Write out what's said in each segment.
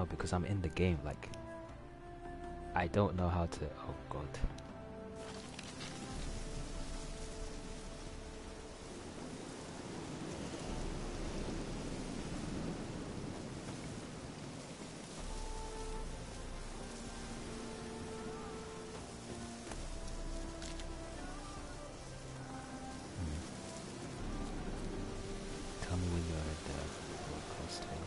know because I'm in the game. Like, I don't know how to. Oh God. Tell me when you're at the broadcasting.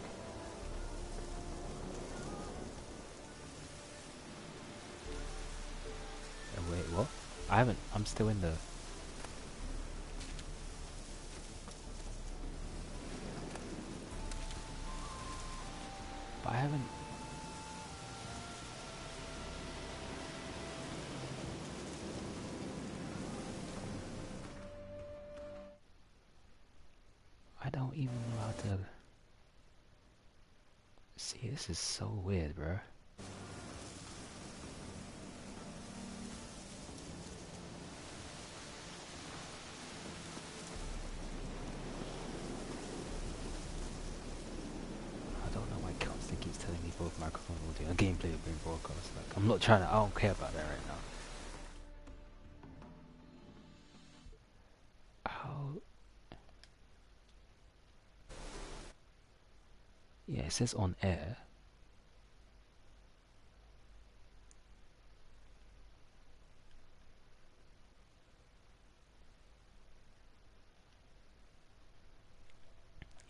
Oh, wait, what? I haven't. I'm still in the. But I haven't. I don't even know how to. See, this is so weird, bro. I don't know why Constant keeps telling me both microphone audio and gameplay are being broadcast. Like, I'm not trying to. I don't care about that right now. How? Yeah, it says on air.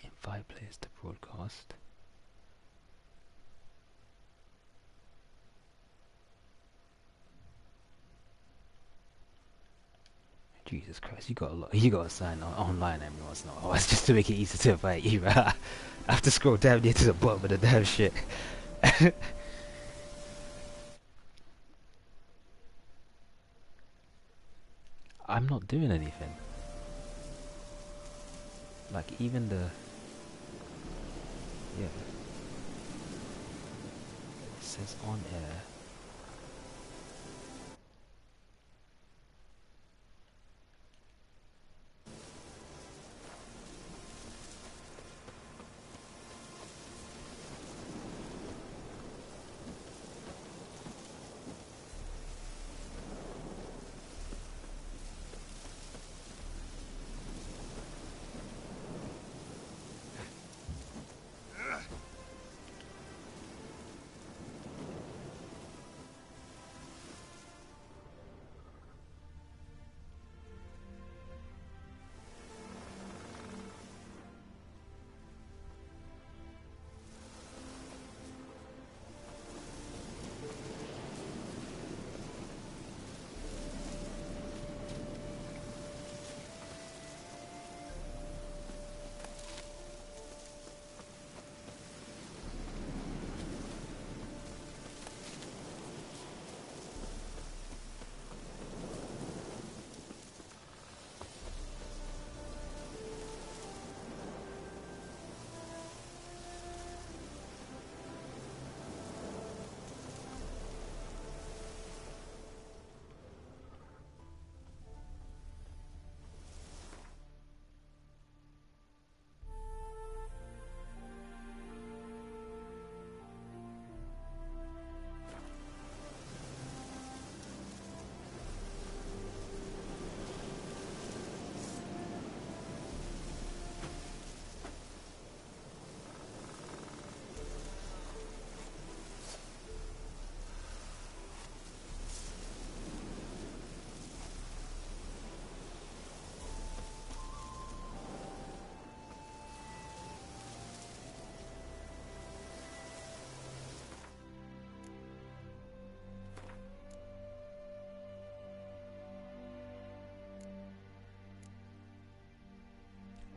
Invite players to broadcast. Jesus Christ, you got a lot. You got to sign on online every once in a while. It's just to make it easy to invite you. I have to scroll down near to the bottom of the damn shit. I'm not doing anything. Like even the yeah, it says on air.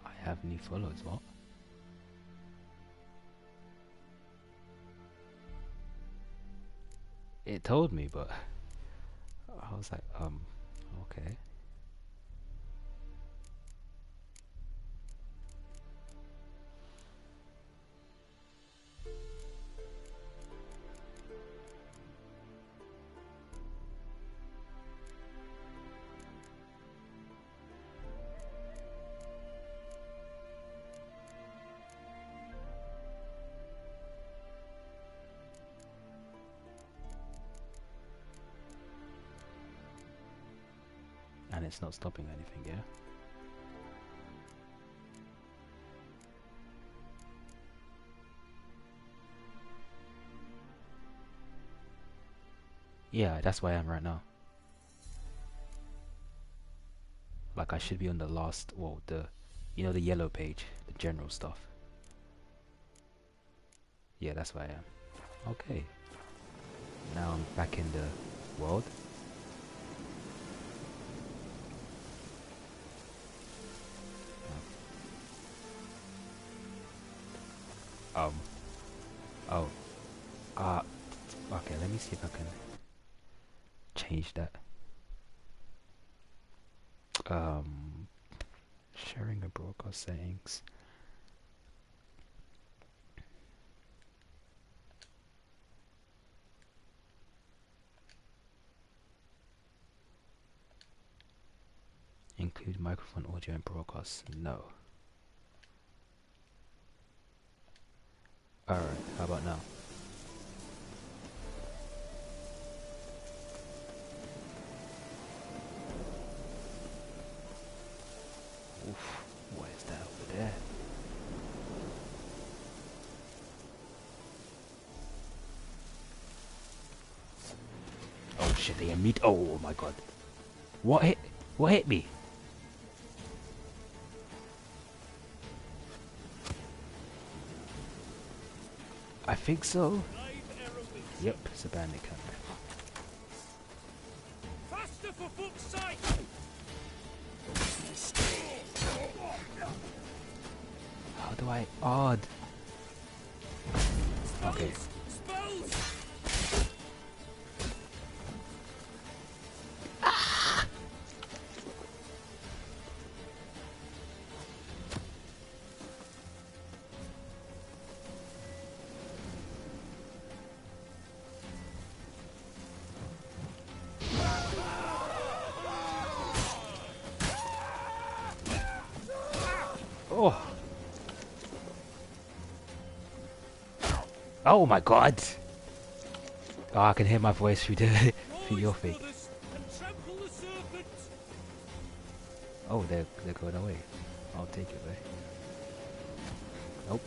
I have new followers. What? It told me, but I was like, okay. it's not stopping anything, yeah? Yeah, that's where I am right now. Like I should be on the last, well, you know, the yellow page, the general stuff. Yeah, that's where I am. Okay. Now I'm back in the world. Oh. Okay, let me see if I can change that. Sharing a broadcast settings. Include microphone audio and broadcast. No. Alright, how about now? Oof, what is that over there? Oh shit, they meet. Oh my god. What hit me? I think so. Yep, it's a bandit camp. Faster for fuck's sake! How do I odd? Okay. Spells! Oh. Oh my god. Oh, I can hear my voice through the through your thing. Oh, they're going away. I'll take it away. Nope.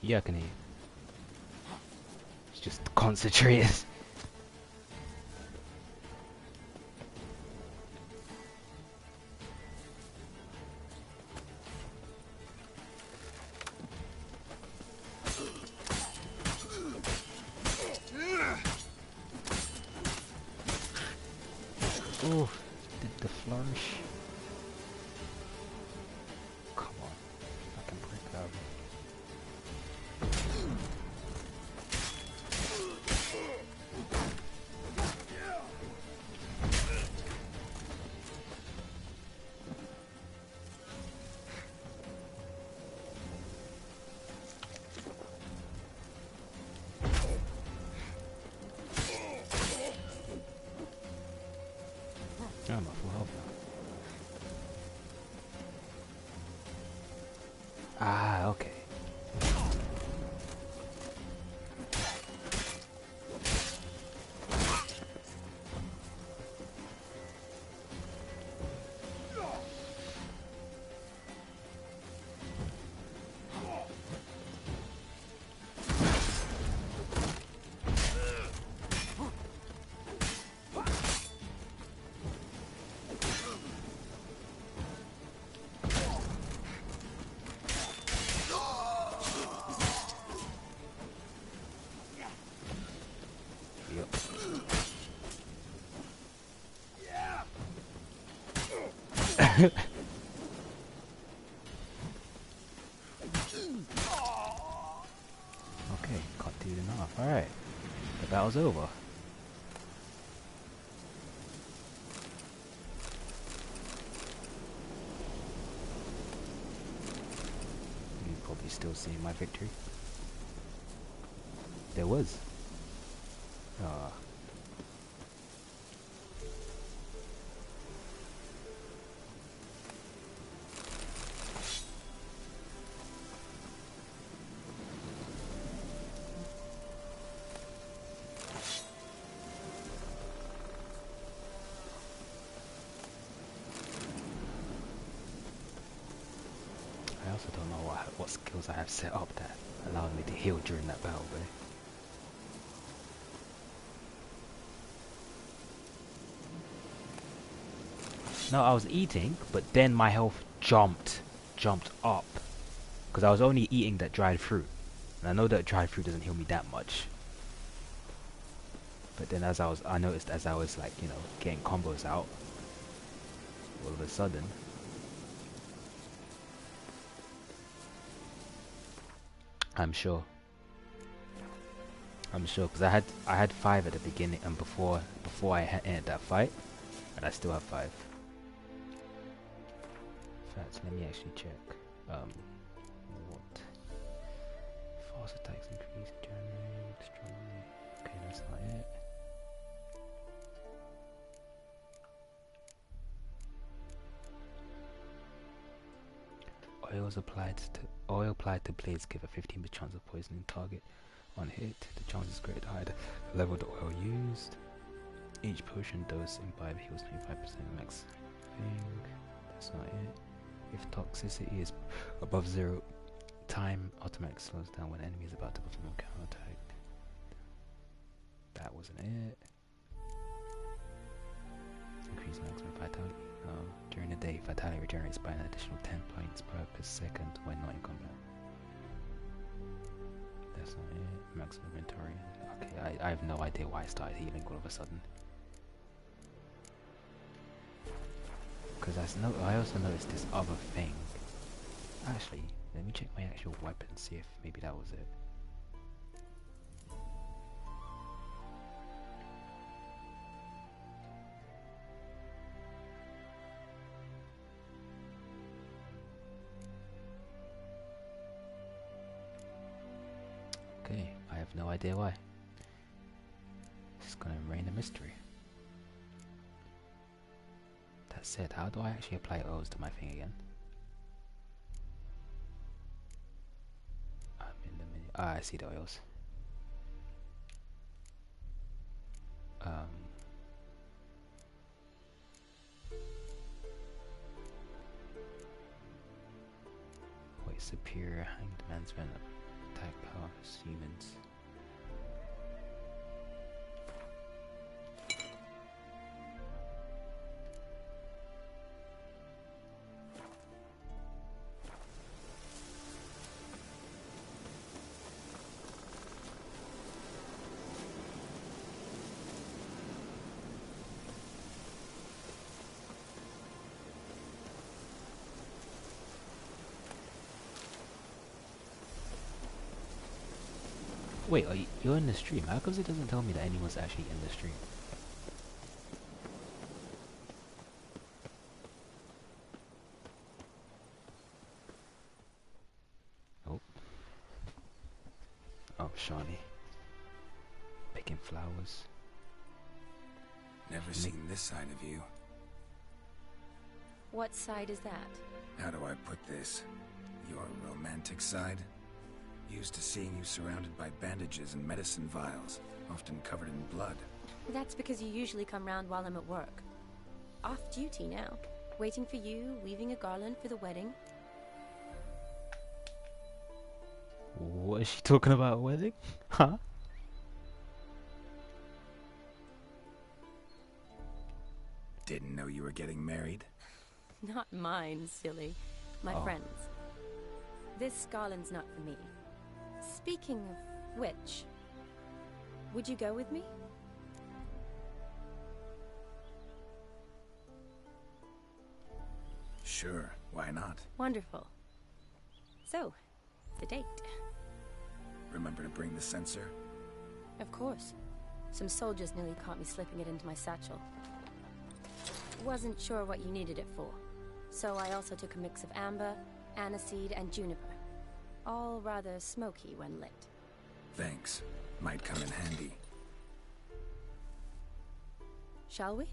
Yeah, I can hear you. It's just concentrated. Oh, did the flourish? Come on, I can break that. I'm at full health now. Ah, okay. Okay, cut dude in half. Alright. The battle's over. You probably still seeing my victory. There was. Ah. I also don't know what skills I have set up that allowed me to heal during that battle, but no, I was eating, but then my health jumped up because I was only eating that dried fruit, and I know that dried fruit doesn't heal me that much. But then I noticed as I was like, you know, getting combos out, all of a sudden, I'm sure, because I had 5 at the beginning, and before I entered that fight, and I still have 5. In fact, let me actually check. What? Fast attacks increase, generate, strong. Okay, that's not it. Oil applied to blades give a 15% chance of poisoning target on hit. The chance is greater the higher the level of the oil used. Each potion dose imbibe heals 25% max thing. That's not it. If toxicity is above 0, time automatically slows down when enemy is about to perform a counterattack. That wasn't it. Increase maximum vitality. During the day, vitality regenerates by an additional 10 points per second when not in combat. That's not it. Maximum inventory. Okay, I have no idea why I started healing all of a sudden. Because I also noticed this other thing. Actually, let me check my actual weapon, see if maybe that was it. Okay, I have no idea why. This is gonna remain a mystery. That said, how do I actually apply O's to my thing again? I'm in the menu. Ah, I see the oils. Wait, superior hanged man's venom. Attack power, humans. Wait, you're in the stream? How come it doesn't tell me that anyone's actually in the stream? Oh. Oh, Shawnee. Picking flowers. Never seen this side of you. What side is that? How do I put this? Your romantic side? Used to seeing you surrounded by bandages and medicine vials, often covered in blood. That's because you usually come round while I'm at work. Off duty now. Waiting for you, weaving a garland for the wedding. What is she talking about, a wedding? Huh? Didn't know you were getting married? Not mine, silly. My friend's. This garland's not for me. Speaking of which, would you go with me? Sure, why not? Wonderful. So, the date. Remember to bring the sensor? Of course. Some soldiers nearly caught me slipping it into my satchel. Wasn't sure what you needed it for. So I also took a mix of amber, aniseed, and juniper. All rather smoky when lit. Thanks. Might come in handy. Shall we?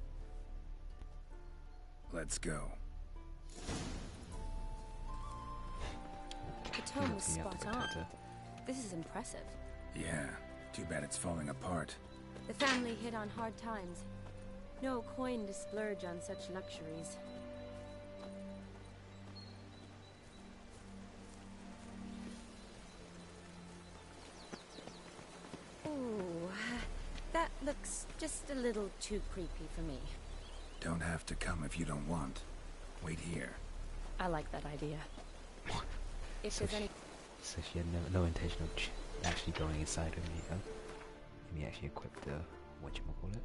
Let's go. The tone was Looking at the spot on. protector. This is impressive. Yeah, too bad it's falling apart. The family hit on hard times. No coin to splurge on such luxuries. Ooh, that looks just a little too creepy for me. Don't have to come if you don't want. Wait here. I like that idea. If So there's any... So she had no intention of actually going inside with me, huh? Let me actually equip the whatchamacallit.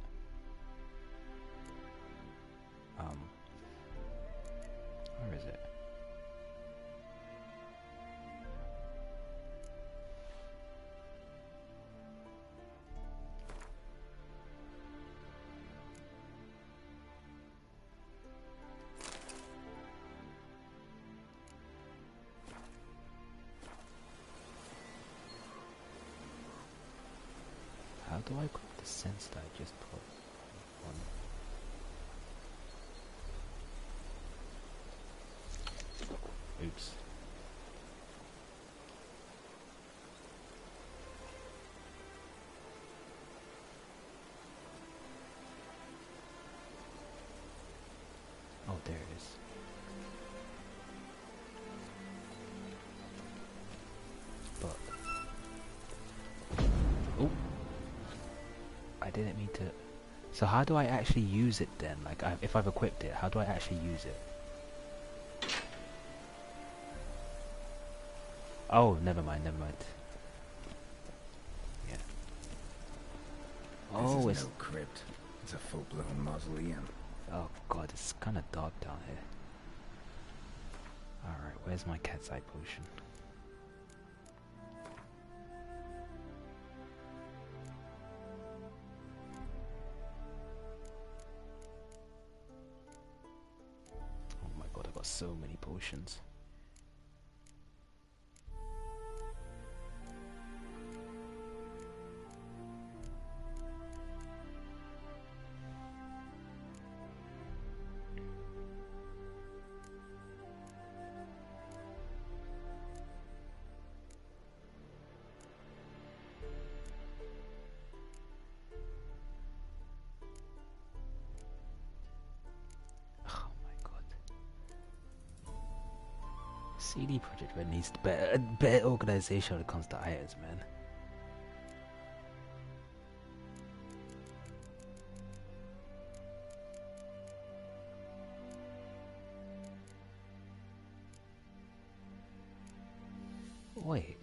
Where is it? How do I equip the sense that I just put on? Oops. Oh, there it is. But oh, I didn't mean to. So how do I actually use it then? Like, if I've equipped it, how do I actually use it? Oh, never mind, never mind. Yeah. Oh, This it's is no crypt. It's a full-blown mausoleum. oh god, it's kind of dark down here. All right, where's my cat's eye potion? Oh my god, I got so many potions. Oh my god. CD Projekt Red needs better organization when it comes to items, man. Wait.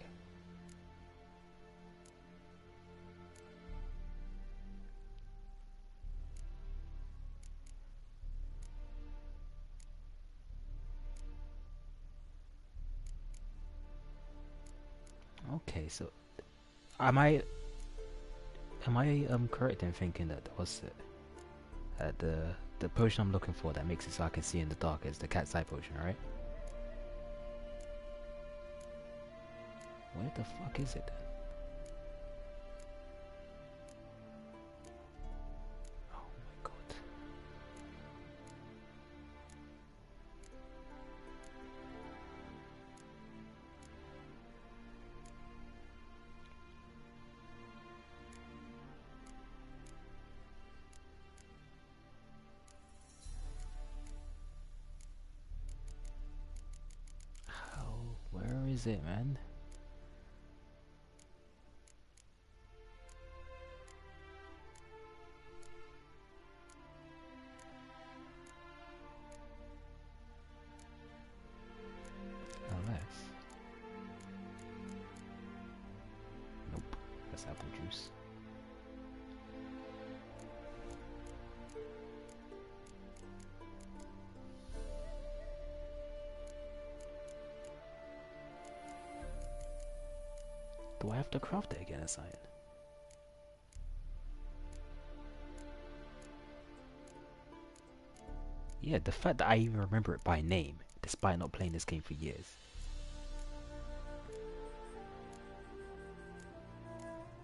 Okay, so am I correct in thinking that what's it? The potion I'm looking for that makes it so I can see in the dark is the cat's eye potion, right? Where the fuck is it then? Oh my god. How? Where is it, man? Unless. Nope, that's apple juice. Do I have to craft it again or something? Yeah, the fact that I even remember it by name, despite not playing this game for years.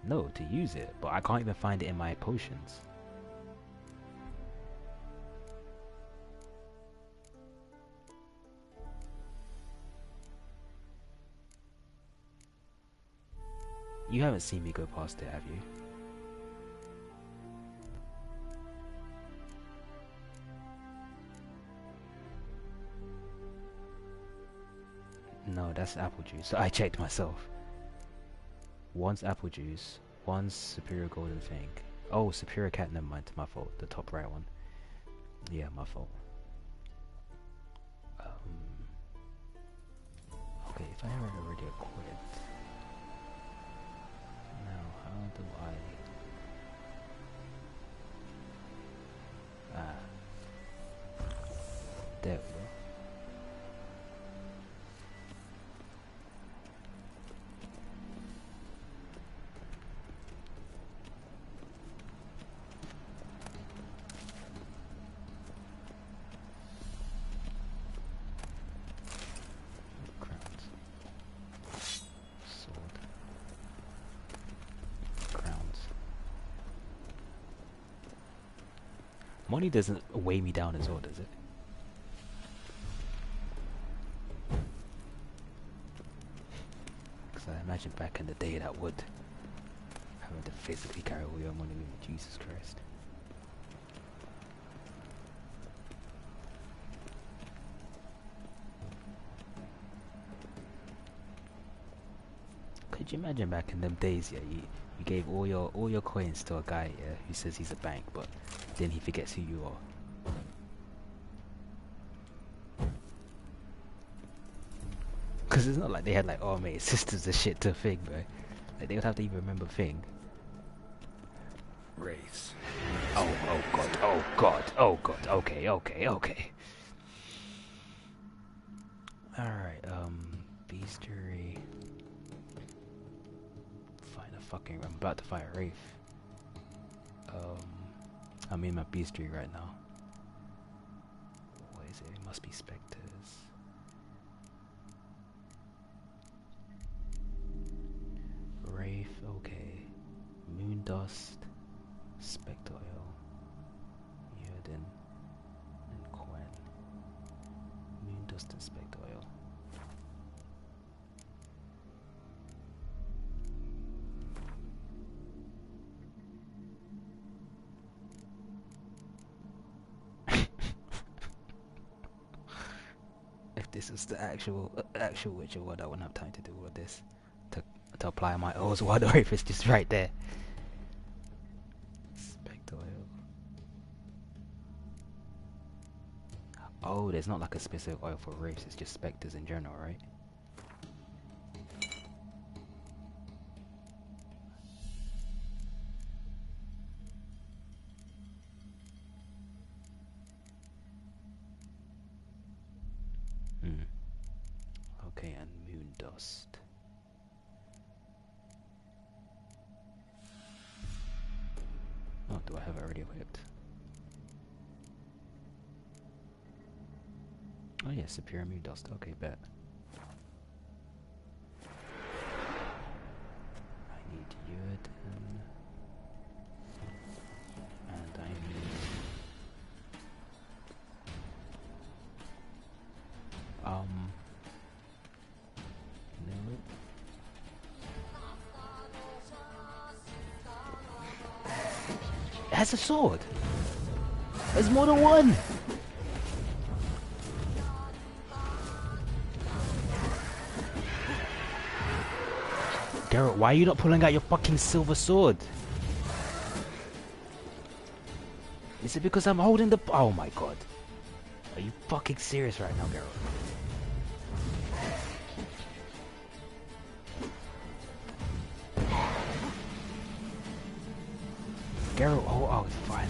No, to use it, but I can't even find it in my potions. You haven't seen me go past it, have you? No, that's apple juice. I checked myself. One's apple juice, one's superior golden thing. Oh, superior cat, never mind, my fault. The top right one. Yeah, my fault. Okay, if I haven't already equipped. Now, how do I... there we go. Money doesn't weigh me down as well, does it? Because I imagine back in the day that would. Having to physically carry all your money with you, Jesus Christ. Could you imagine back in them days, yeah, you gave all your coins to a guy, yeah, who says he's a bank, but then he forgets who you are. Because it's not like they had like, oh mate, sisters the shit to Thing, bro. Like they would have to even remember Thing. Wraiths. Oh god, oh god, oh god, okay. Alright, bestiary. I'm about to fight a Wraith. I'm in my bestiary right now. What is it? It must be specters. Wraith, okay. Moon dust, spectre oil, Yrden, and Quen. Moon dust and spectre oil. This is the actual Witcher world. I wouldn't have time to do all of this to apply my oils while the Wraith is just right there. Spectre oil. Oh, there's not like a specific oil for Wraiths. It's just specters in general, right? Okay, and moon dust. Oh, do I have it already equipped? Oh yeah, superior moon dust. Okay, bet. I need Yrden. And I need... No. It has a sword! There's more than one! Garrett, why are you not pulling out your fucking silver sword? Is it because I'm holding the... Oh my god. Are you fucking serious right now, Garrett? Garrett, oh, it's fine.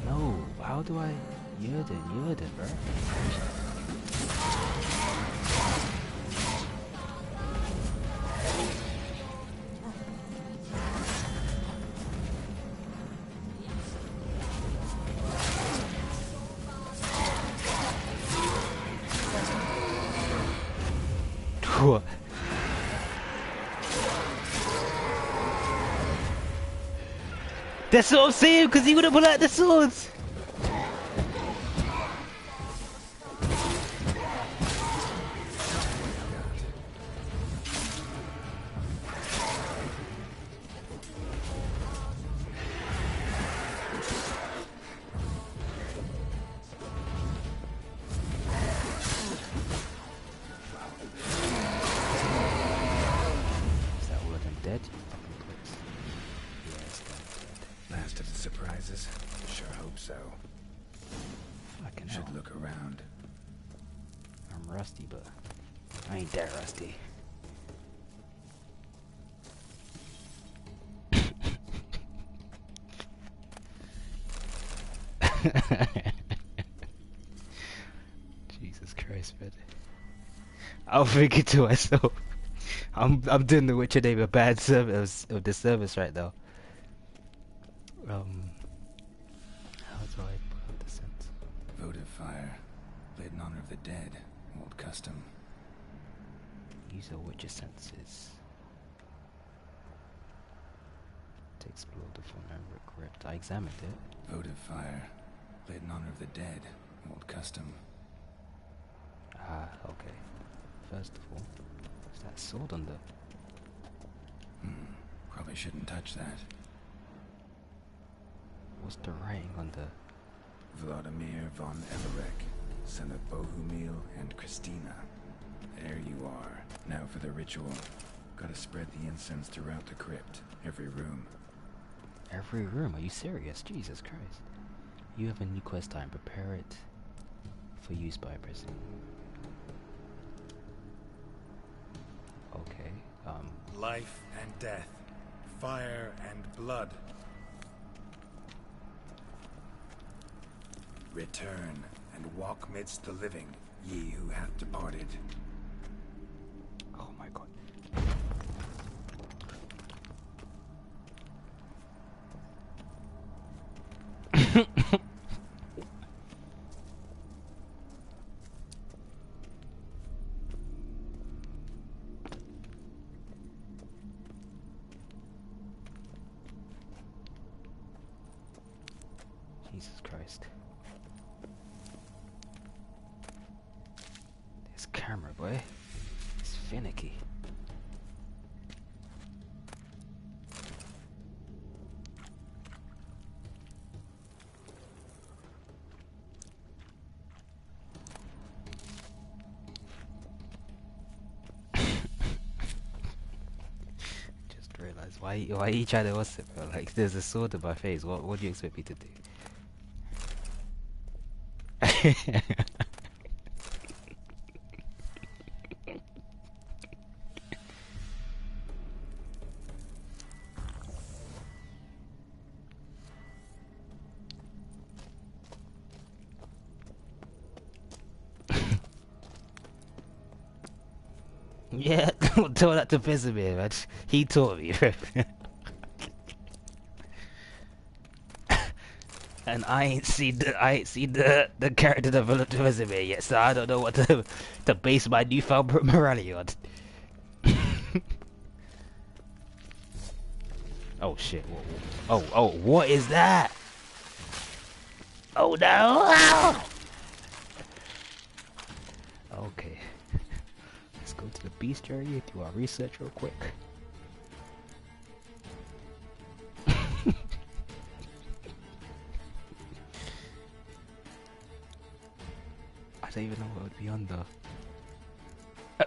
No, how do I... Yrden, bro. What? That's what I'm saying, because he wouldn't pull out the swords. Is that all of them dead? Yes, Last of the surprises. Sure hope so. fucking Should hell. look around. I'm rusty, but I ain't that rusty. Jesus Christ, man. I'm thinking to myself, I'm doing the Witcher name a bad service of the service right now. How do I put up the sense? Votive fire. Lit in honor of the dead. Old custom. Use your Witcher senses to explore the phonemic crypt. I examined it. Votive fire. Lit in honor of the dead. Old custom. Ah, okay. First of all, is that sword on the... Probably shouldn't touch that. What's the writing on the... Vladimir von Everek, son of Bohumil and Christina. There you are. Now for the ritual. Gotta spread the incense throughout the crypt. Every room. Every room? Are you serious? Jesus Christ. You have a new quest time. Prepare it for use by pressing. Okay. Life and death, fire and blood. Return and walk midst the living, ye who hath departed. Oh my god. Jesus Christ. This camera, boy. It's finicky. Just realized why you trying to what's it, bro? Like there's a sword in my face. What do you expect me to do? Yeah, don't tell that to Vesemir, man. He taught me. And I ain't seen the character developed to Vesemir yet, so I don't know what to base my newfound morality on. Oh shit! Oh, what is that? Oh no! Okay. Let's go to the bestiary and do our research real quick. I don't even know what would be on the...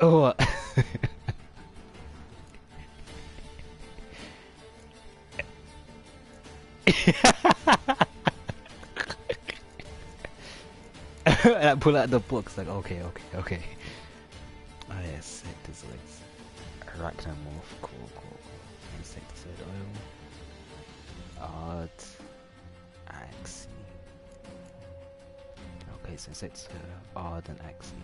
Oh! And I pull out the books like, okay. Oh yeah, insecticides. Arachnomorph, cool. Insecticide oil. Art. Axie. Okay, so insecticide, ard and axie.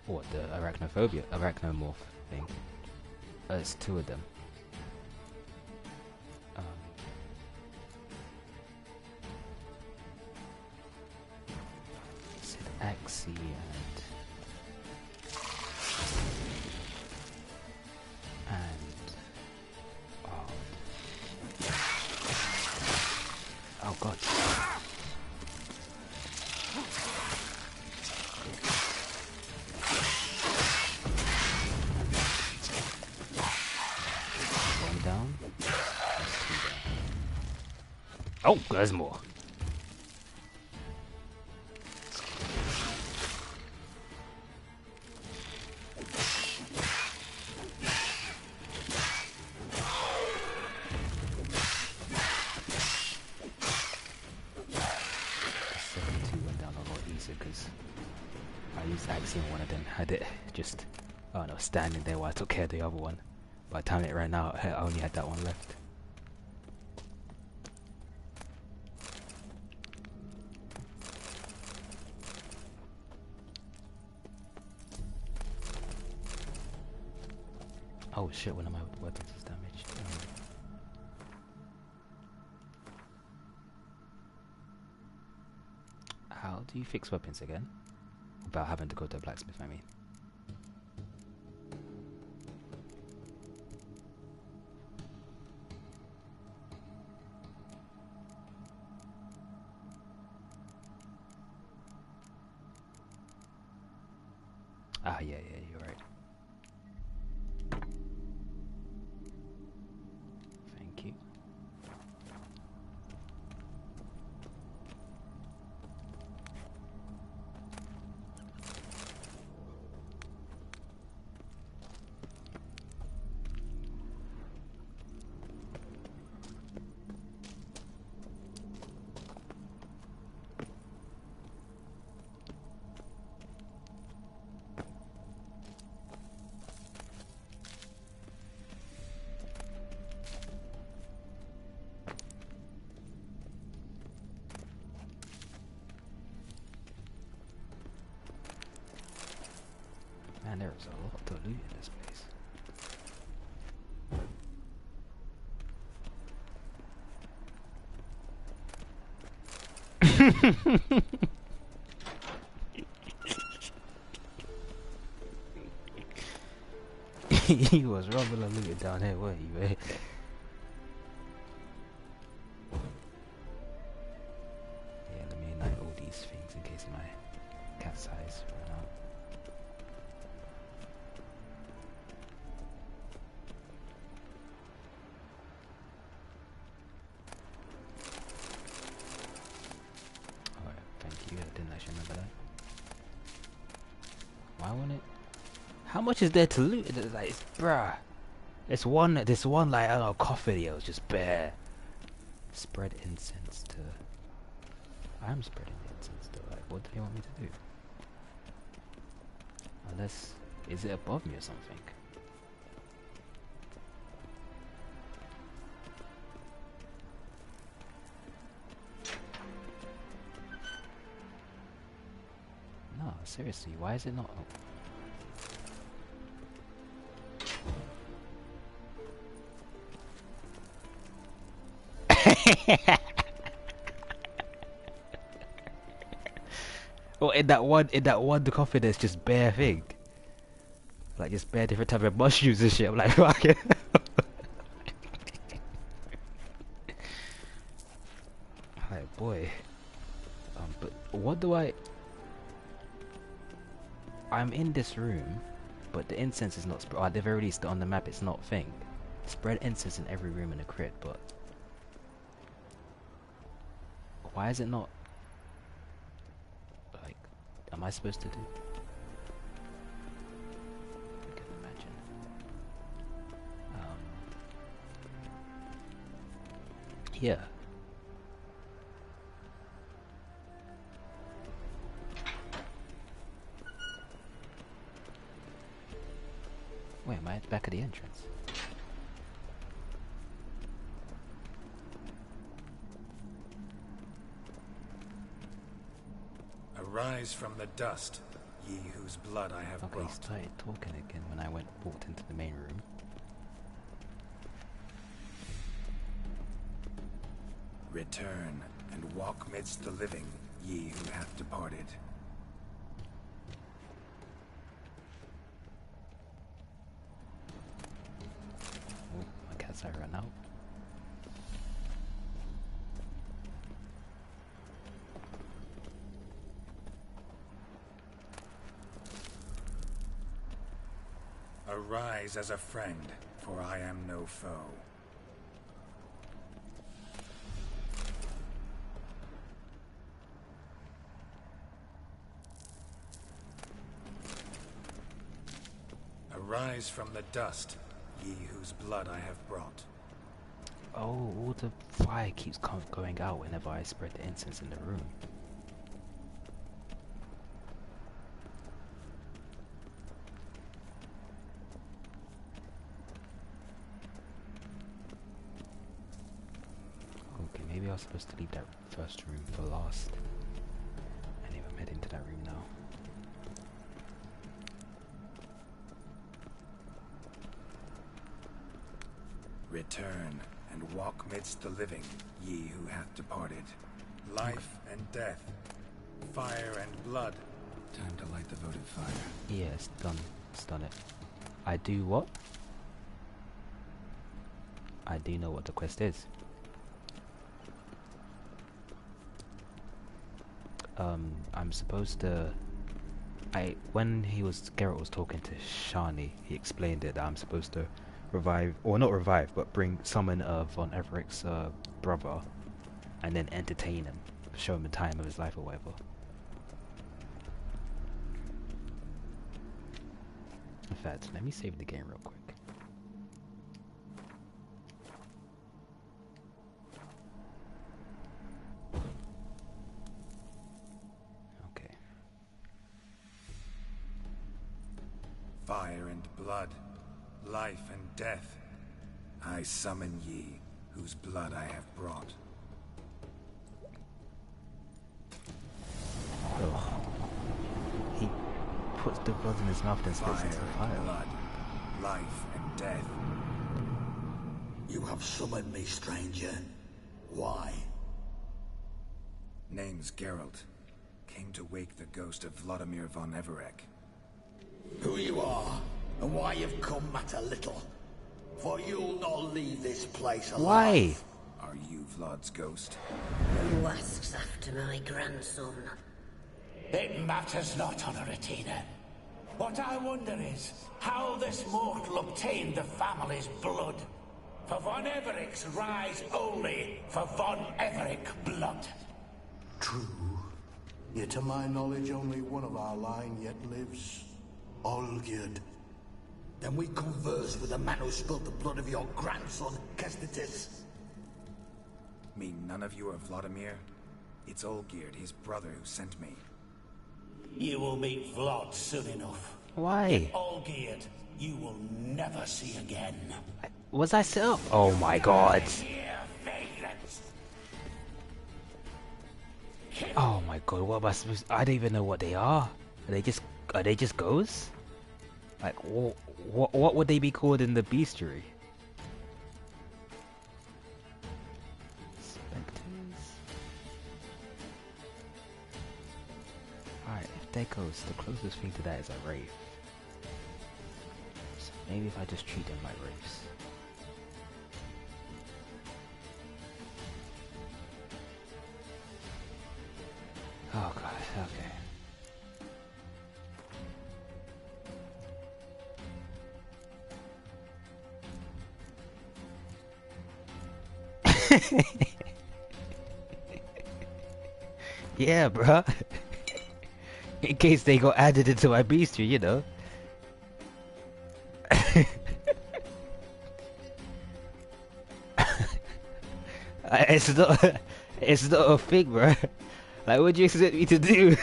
What, the arachnomorph thing? It's 2 of them. Is it Axie and oh god. One down. That's 2 down. Oh, there's more. One of them had it just, oh no, standing there while I took care of the other one. By the time it ran out, I only had that one left. Oh shit, one of my weapons is damaged. How do you fix weapons again? Without having to go to a blacksmith, I mean. Ah, yeah, you're right. Thank you. Man, there is a lot to loot in this place. He was rubbing a loot down here, weren't you, man? Yeah, let me ignite all these things in case my cat's eyes run out. Why won't it? How much is there to loot? It's like, bruh. This one, like, I don't know, cough video is just bare. Spread incense to. I am spreading incense to. Like, what do they want me to do? Unless, is it above me or something? No, seriously, why is it not? Oh. Oh, in that one coffee there's just bare thing. Like just bare different type of mushrooms and shit. I'm like, fuck it. Like, boy. But what do I'm in this room, but the incense is not spread. Oh, they've already on the map, it's not thing. Spread incense in every room in the crit, but why is it not? Like, am I supposed to do? I can imagine. Yeah. Wait, am I at the back of the entrance? Arise from the dust, ye whose blood I have Okay, he brought. started talking again when I walked into the main room. Return and walk midst the living, ye who hath departed. Oh, my cat's eye ran out. Arise as a friend, for I am no foe. Arise from the dust, ye whose blood I have brought. Oh, all the fire keeps going out whenever I spread the incense in the room. Okay, maybe I was supposed to leave that first room for last. Anyway, I'm heading to that room now. Return and walk midst the living, ye who hath departed. Life and death, fire and blood. Time to light the votive fire. Yeah, it's done. It's done it. I do what? I do know what the quest is. I'm supposed to... when Geralt was talking to Shani, he explained it that I'm supposed to revive, or not revive, but summon Von Everett's brother, and then entertain him, show him the time of his life or whatever. In fact, let me save the game real quick. Okay. Fire and blood, life and death. I summon ye, whose blood I have brought. Ugh. He puts the blood in his mouth and spits into the Fire and fire. blood, life and death. You have summoned me, stranger. Why? Name's Geralt. Came to wake the ghost of Vladimir von Everett. Who you are, and why you've come matter little. For you'll not leave this place alive. Why? Are you Vlad's ghost? Who asks after my grandson? It matters not, Honoratina. What I wonder is how this mortal obtained the family's blood. For von Everett's rise only for von Everett blood. True. Yet to my knowledge, only one of our line yet lives. Olgierd. Then we converse with the man who spilled the blood of your grandson, Kestitis. Mean none of you are Vladimir? It's Olgierd, his brother, who sent me. You will meet Vlad soon enough. Why? Olgierd, you will never see again. Was I set up? Oh my god. Oh my god, what am I supposed to... I don't even know what they are. Are they just ghosts? Like, what would they be called in the bestiary? Spectres? Alright, if they're ghosts, the closest thing to that is a wraith. So maybe if I just treat them like wraiths. Oh god, okay. Yeah, bruh. In case they got added into my bestiary, you know. It's not a thing, bruh. Like, what do you expect me to do?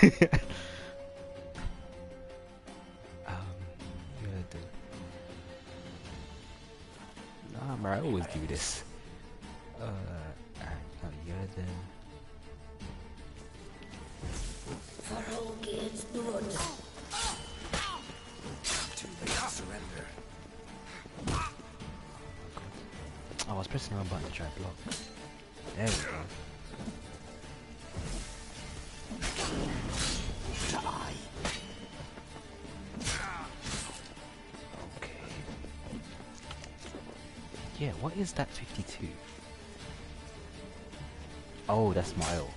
Nah, bro, I always do this. For Olgierd's blood. pressing the wrong button to try to block. There we go. Okay. Yeah, what is that 52? Oh, that's Mile.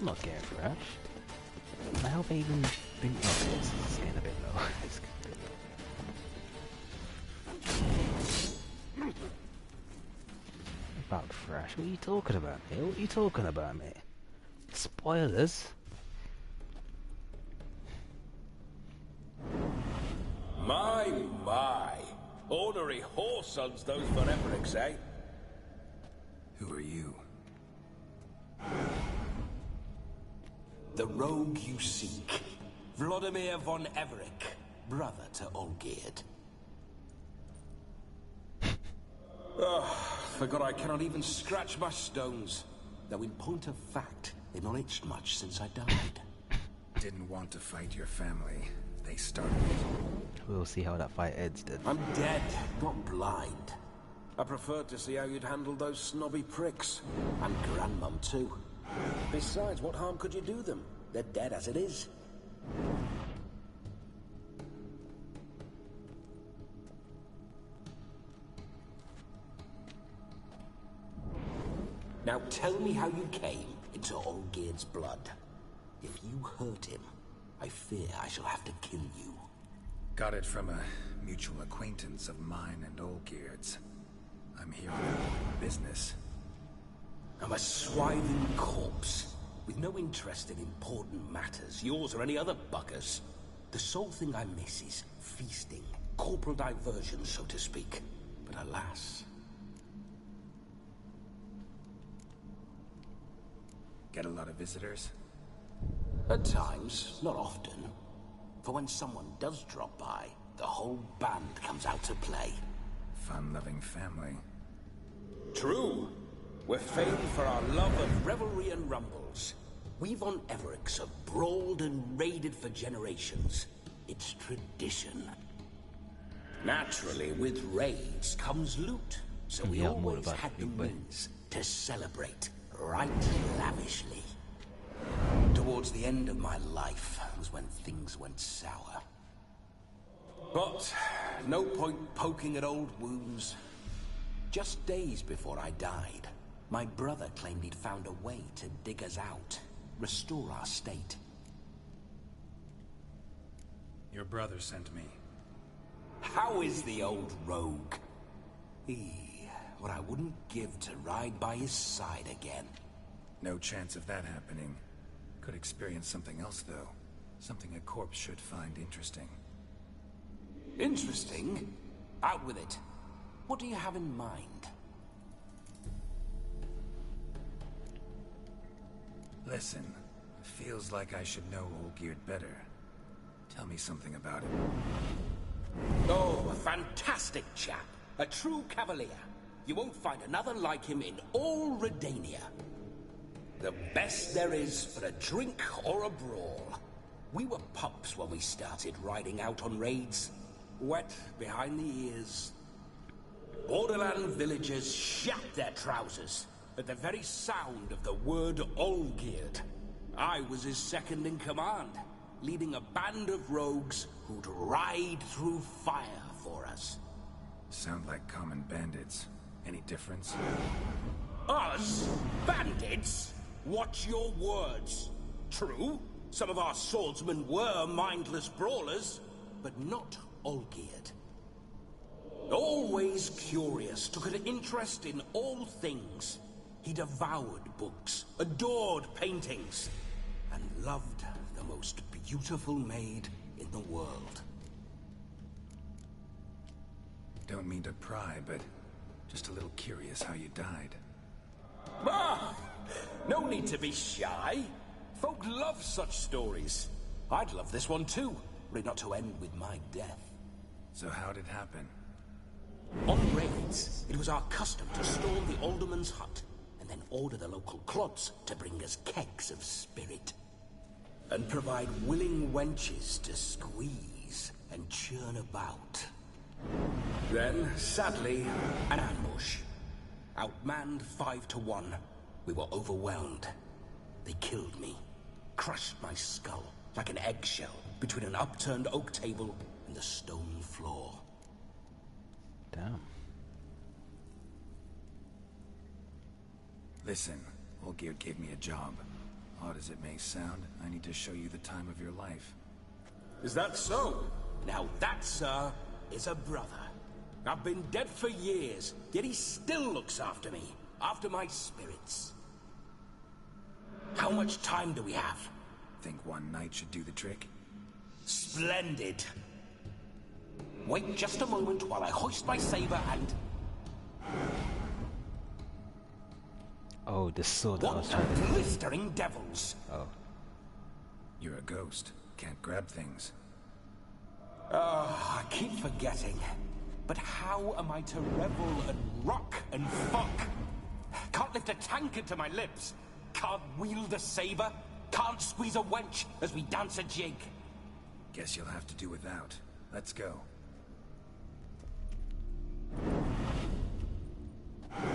I'm not getting crashed. My health ain't even been up. It's getting a bit low. It's getting a bit low. About crash? What are you talking about, mate? What are you talking about, mate? Spoilers? My. Ornery whoresons those Verefrics, eh? Who are you? The rogue you seek. Vladimir von Everec, brother to Olgierd. Forgot I cannot even scratch my stones. Though in point of fact, they've not itched much since I died. Didn't want to fight your family. They started it. We'll see how that fight ends then. I'm dead, not blind. I preferred to see how you'd handle those snobby pricks. And Grandmum too. Besides, what harm could you do them? They're dead as it is. Now tell me how you came into Olgierd's blood. If you hurt him, I fear I shall have to kill you. Got it from a mutual acquaintance of mine and Olgierd's. I'm here on business. I'm a swithing corpse, with no interest in important matters, yours or any other buggers. The sole thing I miss is feasting, corporal diversion, so to speak. But alas... Get a lot of visitors? At times, not often. For when someone does drop by, the whole band comes out to play. Fun-loving family. True. We're famed for our love of revelry and rumbles. We von Everecks have brawled and raided for generations. It's tradition. Naturally, with raids comes loot, so we always had the means to celebrate right lavishly. Towards the end of my life was when things went sour. But no point poking at old wounds. Just days before I died, my brother claimed he'd found a way to dig us out, restore our state. Your brother sent me. How is the old rogue? What I wouldn't give to ride by his side again. No chance of that happening. Could experience something else, though. Something a corpse should find interesting. Interesting? Out with it. What do you have in mind? Listen, feels like I should know Olgierd better. Tell me something about him. Oh, a fantastic chap. A true cavalier. You won't find another like him in all Redania. The best there is for a drink or a brawl. We were pups when we started riding out on raids. Wet behind the ears. Borderland villagers shat their trousers at the very sound of the word Olgierd. I was his second in command, leading a band of rogues who'd ride through fire for us. Sound like common bandits. Any difference? Us? Bandits? Watch your words. True, some of our swordsmen were mindless brawlers, but not Olgierd. Always curious, took an interest in all things. He devoured books, adored paintings, and loved the most beautiful maid the world. Don't mean to pry, but just a little curious how you died. Ah! No need to be shy. Folk love such stories. I'd love this one too, were it not to end with my death. So how'd it happen? On raids, it was our custom to storm the alderman's hut, and then order the local clods to bring us kegs of spirit. And provide willing wenches to squeeze and churn about. Then, sadly, an ambush. Outmanned 5 to 1, we were overwhelmed. They killed me, crushed my skull like an eggshell between an upturned oak table and the stone floor. Damn. Listen, Olgierd gave me a job. Odd as it may sound, I need to show you the time of your life. Is that so? Now that, sir, is a brother. I've been dead for years, yet he still looks after me, after my spirits. How much time do we have? Think one night should do the trick? Splendid. Wait just a moment while I hoist my saber and... Oh, the sword that I was What trying to... blistering devils! Oh. You're a ghost. Can't grab things. I keep forgetting. But how am I to revel and rock and fuck? Can't lift a tankard to my lips. Can't wield a saber. Can't squeeze a wench as we dance a jig. Guess you'll have to do without. Let's go.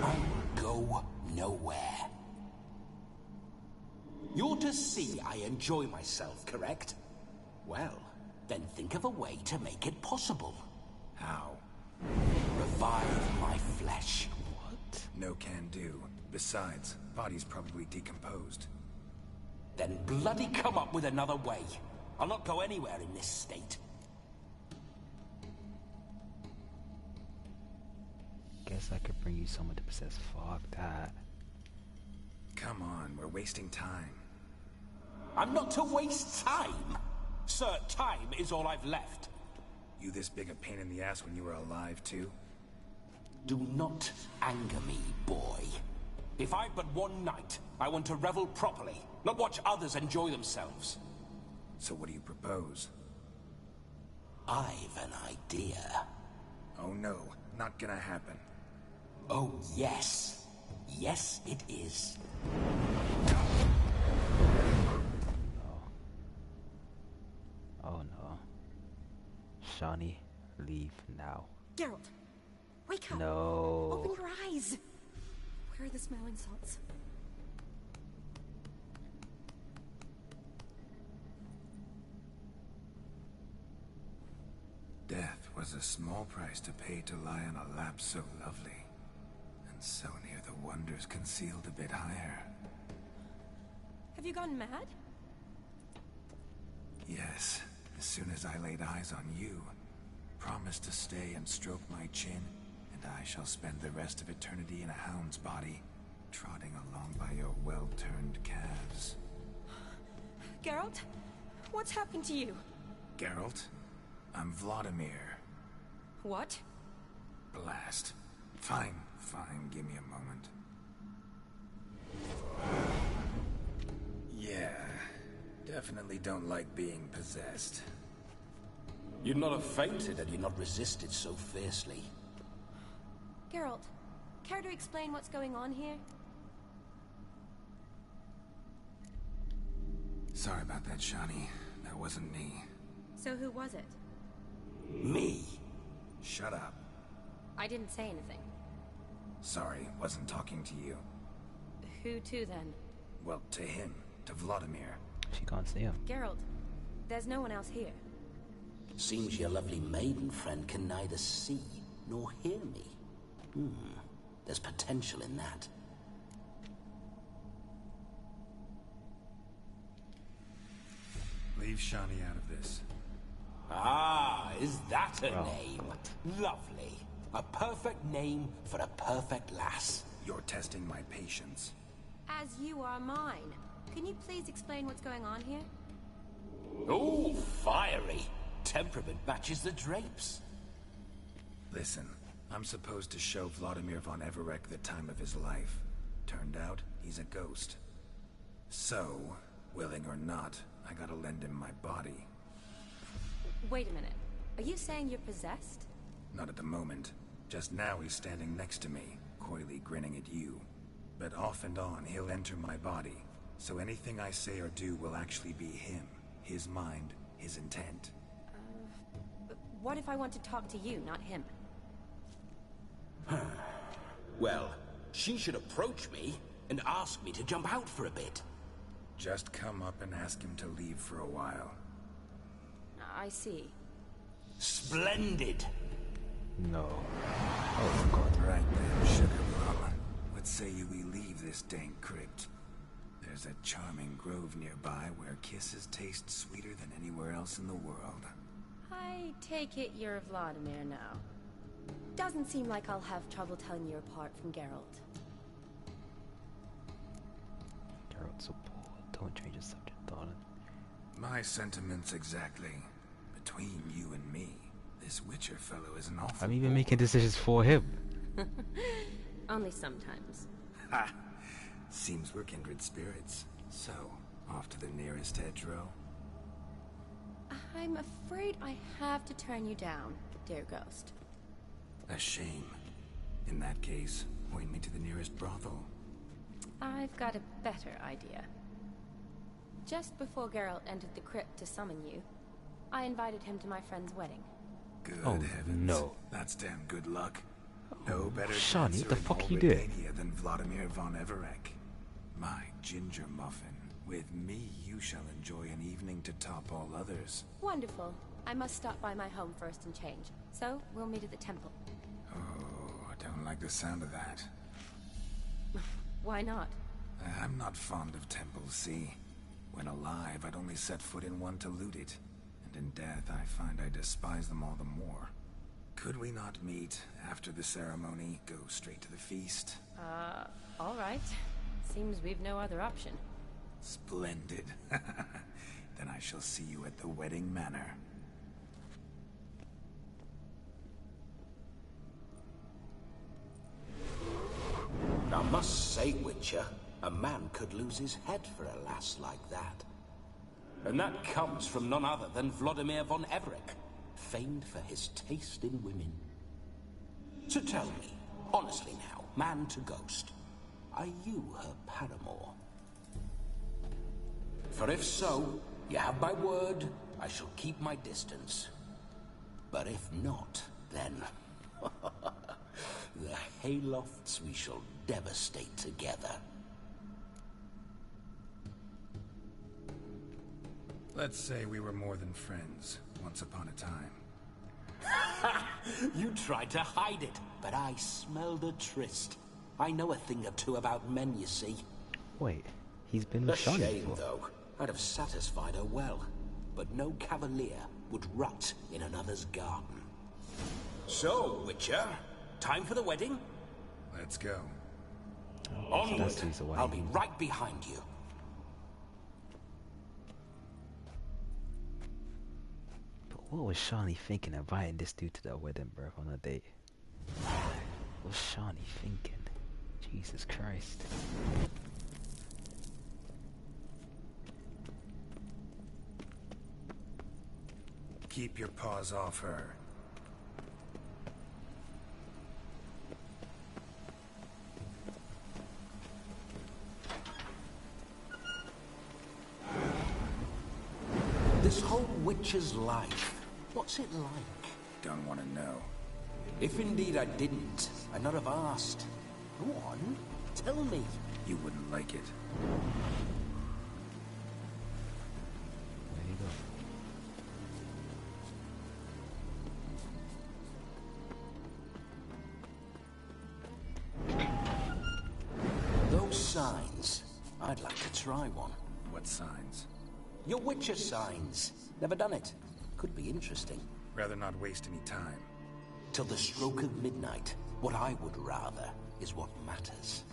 I'll go nowhere. You're to see I enjoy myself, correct? Well, then think of a way to make it possible. How? Revive my flesh. What? No can do. Besides, body's probably decomposed. Then bloody come up with another way. I'll not go anywhere in this state. Guess I could bring you someone to possess. Fuck that. Come on, we're wasting time. I'm not to waste time. Sir, time is all I've left. You this big a pain in the ass when you were alive, too? Do not anger me, boy. If I've but one night, I want to revel properly, not watch others enjoy themselves. So what do you propose? I've an idea. Oh no, not gonna happen. Oh, yes. Yes, it is. Oh no. Shawnee, leave now. Geralt, wake up. No. Open your eyes. Where are the smelling salts? Death was a small price to pay to lie on a lap so lovely, and so near the wonders concealed a bit higher. Have you gone mad? Yes, as soon as I laid eyes on you, promise to stay and stroke my chin, and I shall spend the rest of eternity in a hound's body, trotting along by your well-turned calves. Geralt, what's happened to you? Geralt, I'm Vladimir. What? Blast. Fine, give me a moment. Yeah, definitely don't like being possessed. You'd not have fainted had you not resisted so fiercely. Geralt, care to explain what's going on here? Sorry about that, Shawnee. That wasn't me. So who was it? Me? Shut up. I didn't say anything. Sorry, wasn't talking to you. Who to then? Well, to him. To Vladimir. She can't see him. Geralt, there's no one else here. Seems your lovely maiden friend can neither see nor hear me. There's potential in that. Leave Shawnee out of this. Ah, is that a Oh, name? God. Lovely. A perfect name for a perfect lass. You're testing my patience. As you are mine. Can you please explain what's going on here? Oh, fiery. temperament matches the drapes. Listen, I'm supposed to show Vladimir von Everek the time of his life. Turned out, he's a ghost. So, willing or not, I gotta lend him my body. Wait a minute. Are you saying you're possessed? Not at the moment. Just now he's standing next to me, coyly grinning at you. But off and on, he'll enter my body. So anything I say or do will actually be him. His mind, his intent. But what if I want to talk to you, not him? Well, she should approach me and ask me to jump out for a bit. Just come up and ask him to leave for a while. I see. Splendid! No. Oh god. Right then, sugar plum. What say you we leave this dank crypt? There's a charming grove nearby where kisses taste sweeter than anywhere else in the world. I take it you're Vladimir now. Doesn't seem like I'll have trouble telling you apart from Geralt. Geralt so poor. Don't change the subject, darling. My sentiments exactly. Between you and me, this Witcher fellow is an awful I'm even bore. making decisions for him. Only sometimes. Ha! Seems we're kindred spirits. So, off to the nearest hedgerow? I'm afraid I have to turn you down, dear ghost. A shame. In that case, point me to the nearest brothel. I've got a better idea. Just before Geralt entered the crypt to summon you, I invited him to my friend's wedding. Good Oh, heavens. no. That's damn good luck. No better Shawnee, dancer what the in fuck all you doing? Redania than Vladimir von Everek. My ginger muffin. With me, you shall enjoy an evening to top all others. Wonderful. I must stop by my home first and change. So, we'll meet at the temple. Oh, I don't like the sound of that. Why not? I'm not fond of temples, see? When alive, I'd only set foot in one to loot it. And in death, I find I despise them all the more. Could we not meet after the ceremony, go straight to the feast? All right. Seems we've no other option. Splendid. Then I shall see you at the wedding manor. I must say, Witcher, a man could lose his head for a lass like that. And that comes from none other than Vladimir von Everek, famed for his taste in women. So tell me, honestly now, man to ghost, are you her paramour? For if so, you have my word, I shall keep my distance. But if not, then... the haylofts we shall devastate together. Let's say we were more than friends, once upon a time. You tried to hide it, but I smelled a tryst. I know a thing or two about men, you see. Wait, he's been A with Shawnee shame, before. though. I'd have satisfied her well, but no cavalier would rot in another's garden. So, Witcher, time for the wedding? Let's go. Onward! that's his way. I'll be right behind you. But what was Shawnee thinking inviting this dude to the wedding, bro, on a date? What's Shawnee thinking? Jesus Christ. Keep your paws off her. This whole Witcher's life, what's it like? Don't want to know. If indeed I didn't, I'd not have asked. Go on, tell me. You wouldn't like it. There you go. Those signs, I'd like to try one. What signs? Your Witcher signs. Never done it. Could be interesting. Rather not waste any time. Till the stroke of midnight, what I would rather is what matters.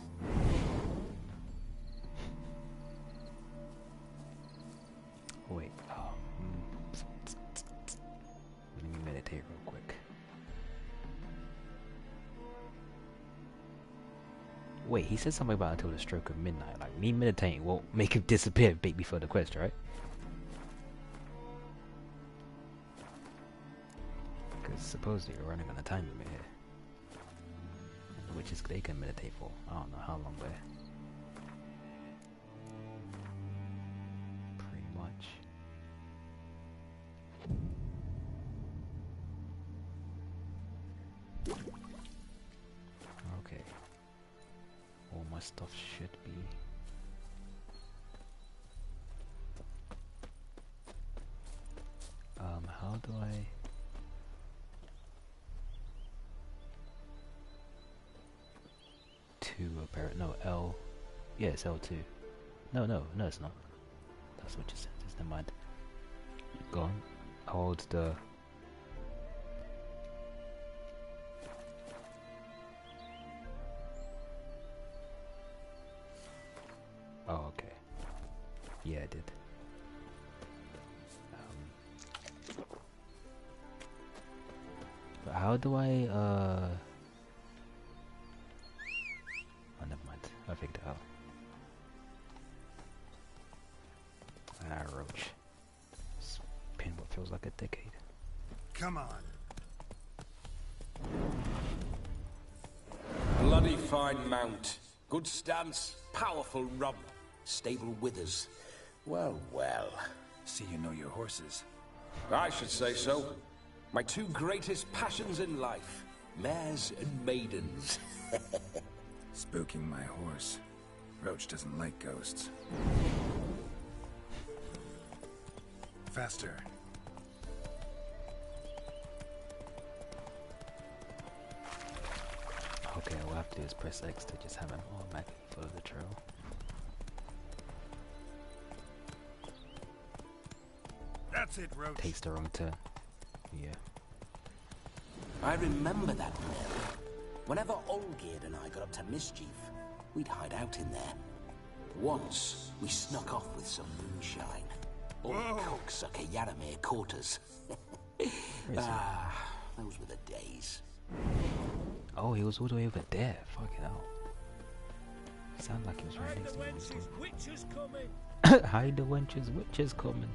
Wait. Wait, he said something about until the stroke of midnight. Like, me meditating won't make him disappear before the quest, right? Because supposedly we're running on a time limit here. Which is they can meditate for. I don't know how long, but pretty much. Okay. All my stuff should be. How do I? Apparent no L. Yeah, it's L2. No, it's not. That's what you said. Just never mind. Go on. Hold the. Oh, okay. Yeah, I did. But how do I Oh, never mind. I figured it out. Roach. Spin what feels like a decade. Come on. Bloody fine mount. Good stance, powerful rump, stable withers. Well, well. See you know your horses. I should say so. My two greatest passions in life. Mares and maidens. Spooking my horse. Roach doesn't like ghosts. Faster. Okay, all I have to do is press X to just have him automatically follow the trail. That's it, Roach. Takes the wrong turn. Yeah. I remember that mill. Whenever Olgierd and I got up to mischief, we'd hide out in there. Once, we snuck off with some moonshine. All cocksucker Yaramir quarters. Those were the days. Oh, he was all the way over there. Fucking hell. Sounded like he was right next to me. Witches coming. Hide the wenches, witches coming.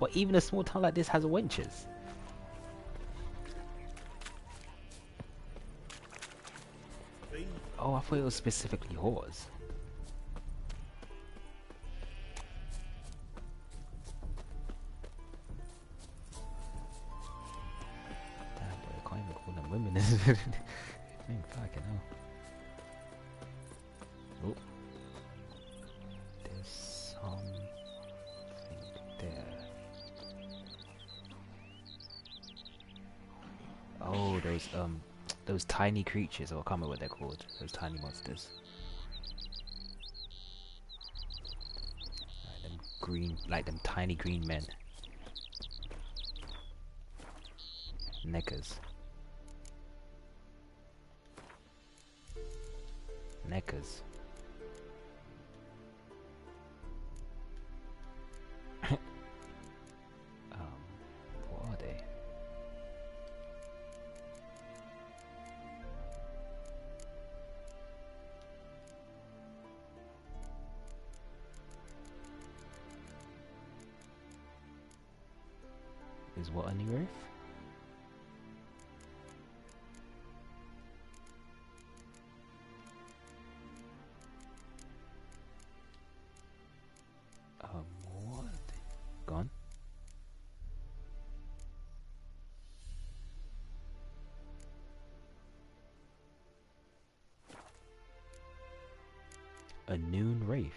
Well, even a small town like this has wenches. Oh, I thought it was specifically whores. Damn, boy, I can't even call them women. Fucking hell. Oh. There's something there. Oh, those tiny creatures, or I can't remember what they're called. Those tiny monsters. Them green, like them tiny green men. Neckers. Neckers. What are they? Is what a new Earth? What? Gone? A noon wraith?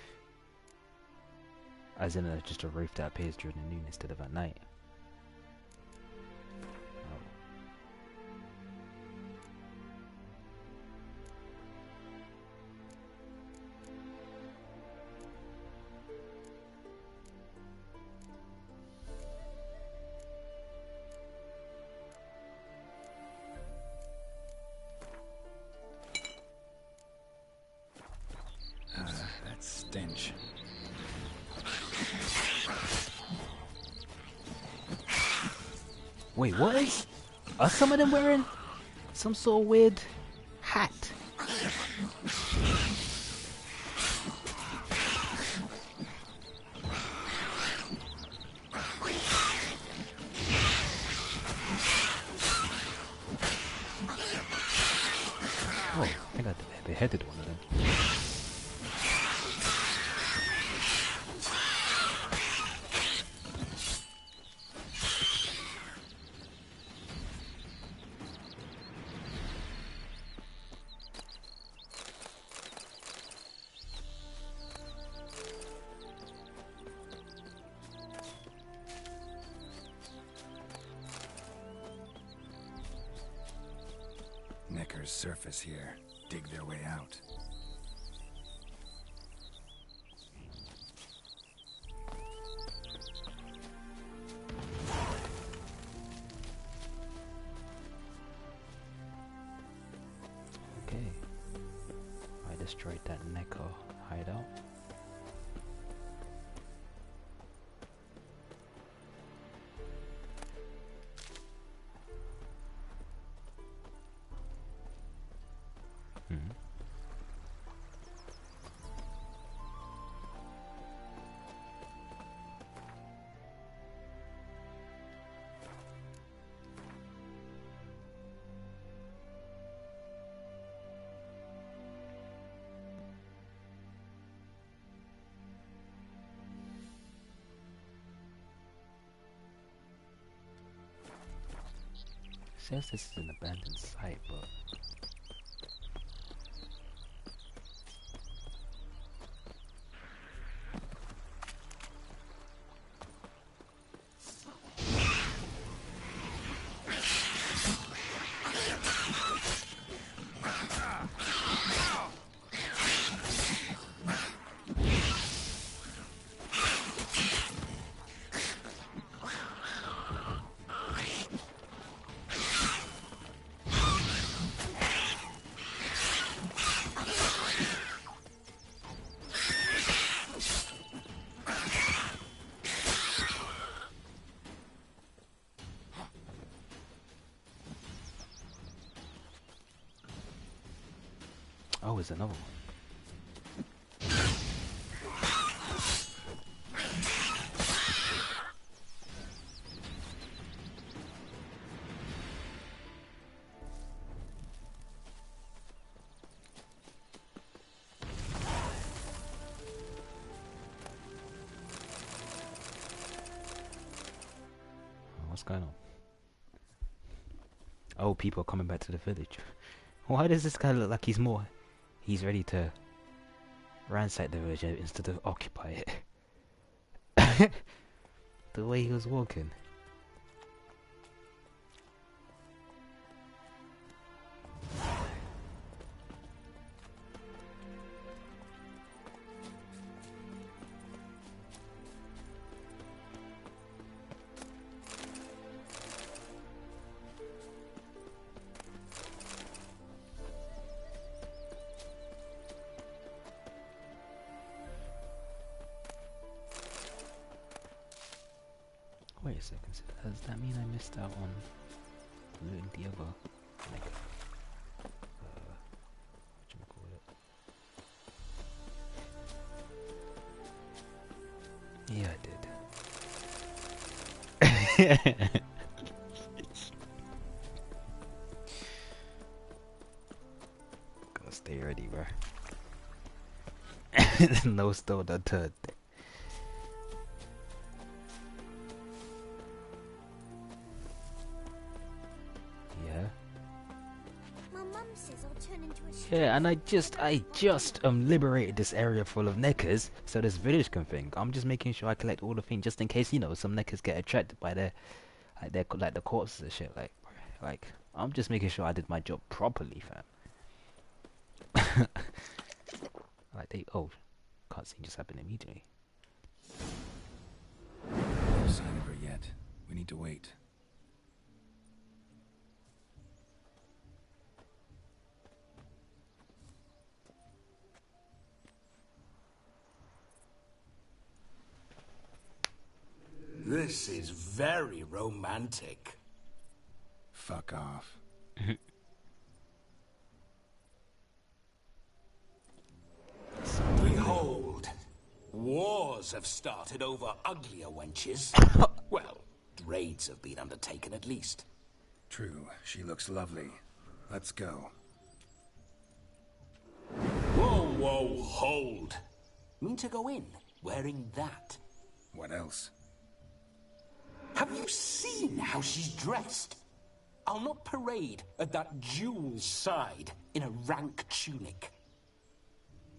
As in just a wraith that appears during the noon instead of at night. That stench. Wait, what is? Are some of them wearing? some sort of weird hat. Oh, I think I beheaded one of them. Necker's surface here. Dig their way out. Okay. I destroyed that Necker hideout. Says this is an abandoned site, but oh, it's another one. What's going on? Oh, people are coming back to the village. Why does this guy look like he's ready to ransack the village instead of occupy it? The way he was walking. Wait a second, so does that mean I missed out on looting the other, like, whatchamacallit? Yeah, I did. Gotta stay ready, bro. No stone unturned. Yeah, and I just liberated this area full of neckers so this village can think. I'm just making sure I collect all the things just in case, you know, some neckers get attracted by their like the corpses and shit. Like I'm just making sure I did my job properly, fam. Like cutscene just happened immediately. No sign of her yet. We need to wait. This is very romantic. Fuck off. wars have started over uglier wenches. Well, raids have been undertaken at least. True, she looks lovely. Let's go. Whoa, whoa, hold. Mean to go in wearing that? What else? Have you seen how she's dressed? I'll not parade at that jewel's side in a rank tunic.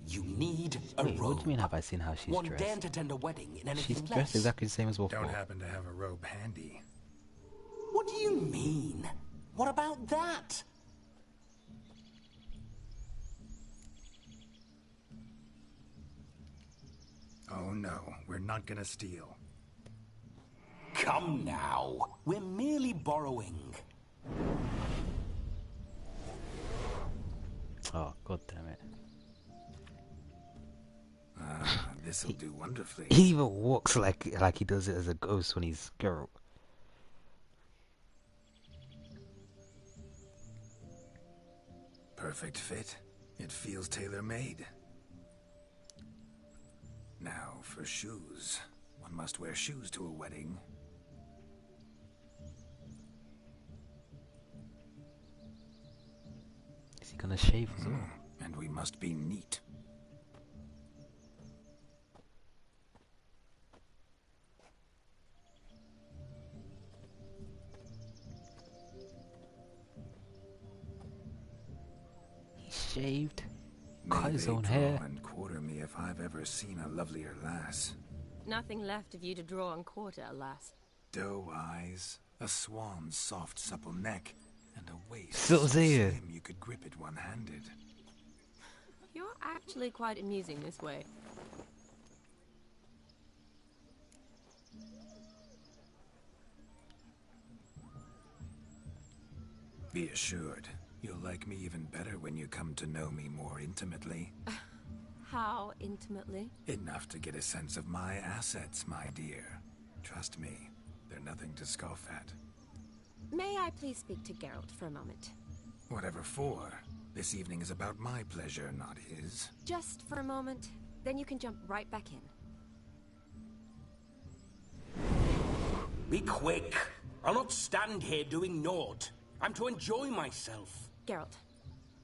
You need a robe. What do you mean have I seen how she's One dressed? daren't attend a wedding in anything She's less. dressed exactly the same as before. Don't happen to have a robe handy. What do you mean? What about that? Oh no, we're not gonna steal. Come now. We're merely borrowing. Oh, god damn it. This'll do wonderfully. He even walks like he does it as a ghost when he's Geralt. Perfect fit. It feels tailor-made. Now for shoes. One must wear shoes to a wedding. Is he gonna shave as well? And we must be neat. He's shaved. Cut May his they own draw hair. and quarter me if I've ever seen a lovelier lass. Nothing left of you to draw and quarter, alas. Doe eyes, a swan's soft supple neck, and a waist So so there. slim you could grip it one-handed. You're actually quite amusing this way. Be assured, you'll like me even better when you come to know me more intimately. How intimately? Enough to get a sense of my assets, my dear. Trust me, they're nothing to scoff at. May I please speak to Geralt for a moment? Whatever for. This evening is about my pleasure, not his. Just for a moment, then you can jump right back in. Be quick. I'll not stand here doing naught. I'm to enjoy myself. Geralt,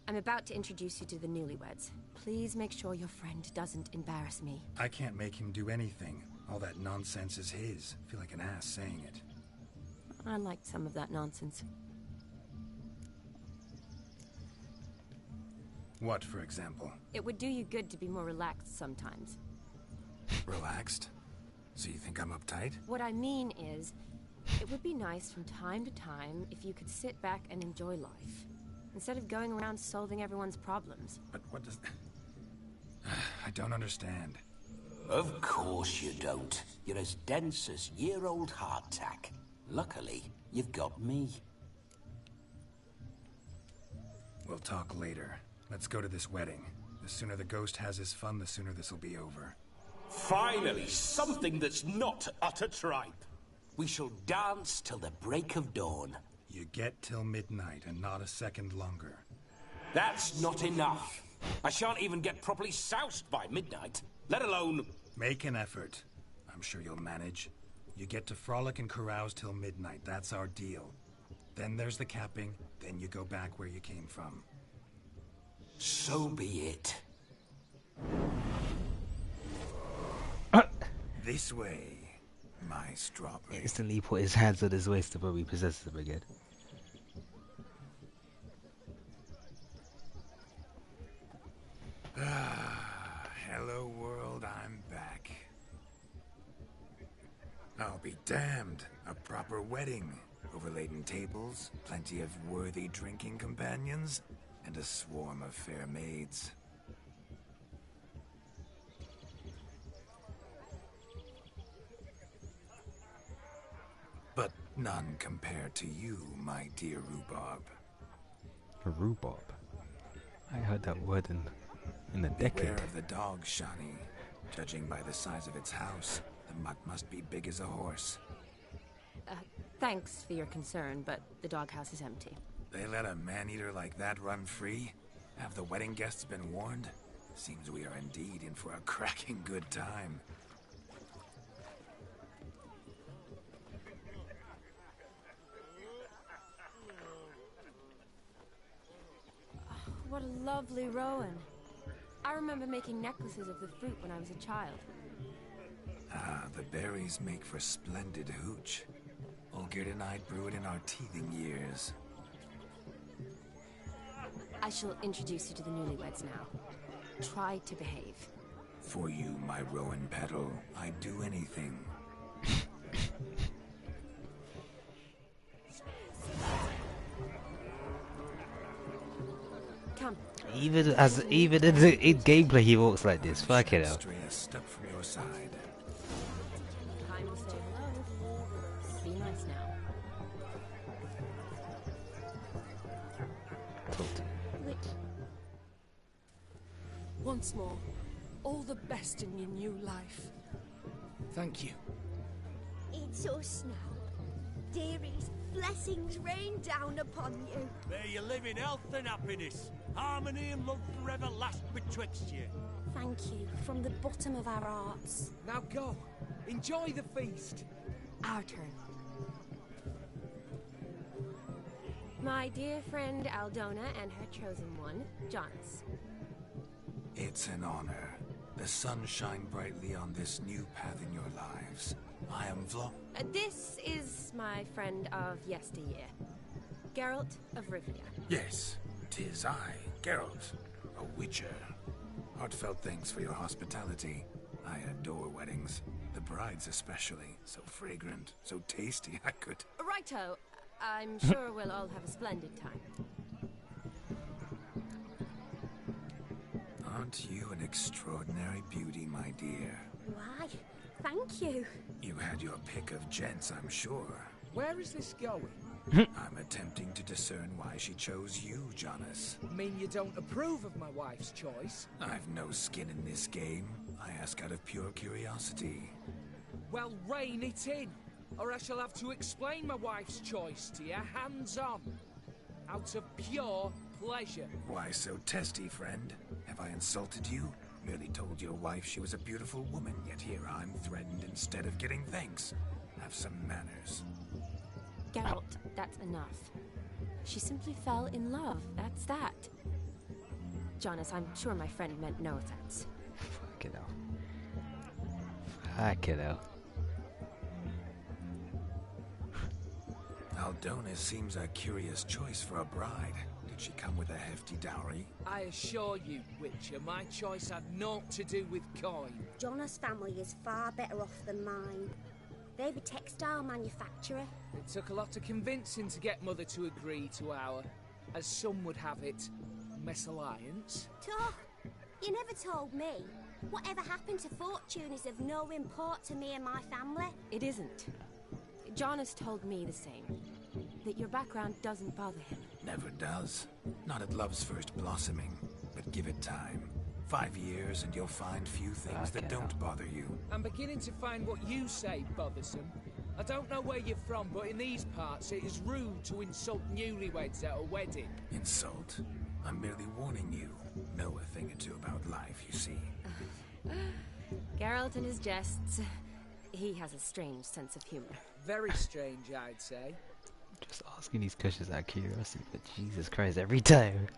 I'm about to introduce you to the newlyweds. Please make sure your friend doesn't embarrass me. I can't make him do anything. All that nonsense is his. I feel like an ass saying it. I liked some of that nonsense. What, for example? It would do you good to be more relaxed sometimes. Relaxed? So you think I'm uptight? What I mean is, it would be nice from time to time if you could sit back and enjoy life, instead of going around solving everyone's problems. But what does... I don't understand. Of course you don't. You're as dense as year-old hardtack. Luckily, you've got me. We'll talk later. Let's go to this wedding. The sooner the ghost has his fun, the sooner this'll be over. Finally, something that's not utter tripe. We shall dance till the break of dawn. You get till midnight and not a second longer. That's not enough. I shan't even get properly soused by midnight, let alone... Make an effort. I'm sure you'll manage. You get to frolic and carouse till midnight. That's our deal. Then there's the capping, then you go back where you came from. So be it. This way, my strawberry. Instantly put his hands on his waist to probably possess him again. Hello world, I'm back. I'll be damned. A proper wedding. Overladen tables, plenty of worthy drinking companions, and a swarm of fair maids. But none compared to you, my dear rhubarb. Rhubarb. I heard that word in a decade. Beware of the dog, Shani. Judging by the size of its house, the mutt must be big as a horse. Thanks for your concern, but the doghouse is empty. They let a man-eater like that run free? Have the wedding guests been warned? Seems we are indeed in for a cracking good time. what a lovely rowan. I remember making necklaces of the fruit when I was a child. Ah, the berries make for splendid hooch. Olgerd and I brew it in our teething years. I shall introduce you to the newlyweds now. Try to behave. For you, my rowan petal, I'd do anything. Come. Even in gameplay, he walks like this. Fuck it up. Stray a step from your side. Time to say hello. Be nice now. Talk to me. Once more, all the best in your new life. Thank you. It's us now. Dearies, blessings rain down upon you. May you live in health and happiness. Harmony and love forever last betwixt you. Thank you from the bottom of our hearts. Now go. Enjoy the feast. Our turn. My dear friend Aldona and her chosen one, Jonas. It's an honor. The sun shine brightly on this new path in your lives. I am This is my friend of yesteryear, Geralt of Rivia. Yes, 'tis I, Geralt, a witcher. Heartfelt thanks for your hospitality. I adore weddings. The brides especially. So fragrant, so tasty, I could... Righto. I'm sure we'll all have a splendid time. Aren't you an extraordinary beauty, my dear? Why, thank you. You had your pick of gents, I'm sure. Where is this going? I'm attempting to discern why she chose you, Jonas. Mean you don't approve of my wife's choice? I've no skin in this game. I ask out of pure curiosity. Well, rein it in, or I shall have to explain my wife's choice to you hands-on. Out of pure pleasure. Why so testy, friend? Have I insulted you? Merely told your wife she was a beautiful woman, yet here I'm threatened instead of getting thanks. Have some manners. Geralt, that's enough. She simply fell in love, that's that. Jonas, I'm sure my friend meant no offense. Fuck it out. Fuck it out. Aldona seems a curious choice for a bride. Did she come with a hefty dowry? I assure you, Witcher, my choice had naught to do with coin. Jonas' family is far better off than mine. They're a textile manufacturer. It took a lot of convincing to get Mother to agree to our, as some would have it, mesalliance. Talk. You never told me. Whatever happened to fortune is of no import to me and my family. It isn't. Jonas told me the same. That your background doesn't bother him. Never does. Not at love's first blossoming. But give it time. 5 years and you'll find few things that don't bother you. I'm beginning to find what you say bothersome. I don't know where you're from, but in these parts it is rude to insult newlyweds at a wedding. Insult? I'm merely warning you. Know a thing or two about life, you see. Geralt and his jests. He has a strange sense of humor. Very strange, I'd say. Just asking these questions out of curiosity, but Jesus Christ, every time.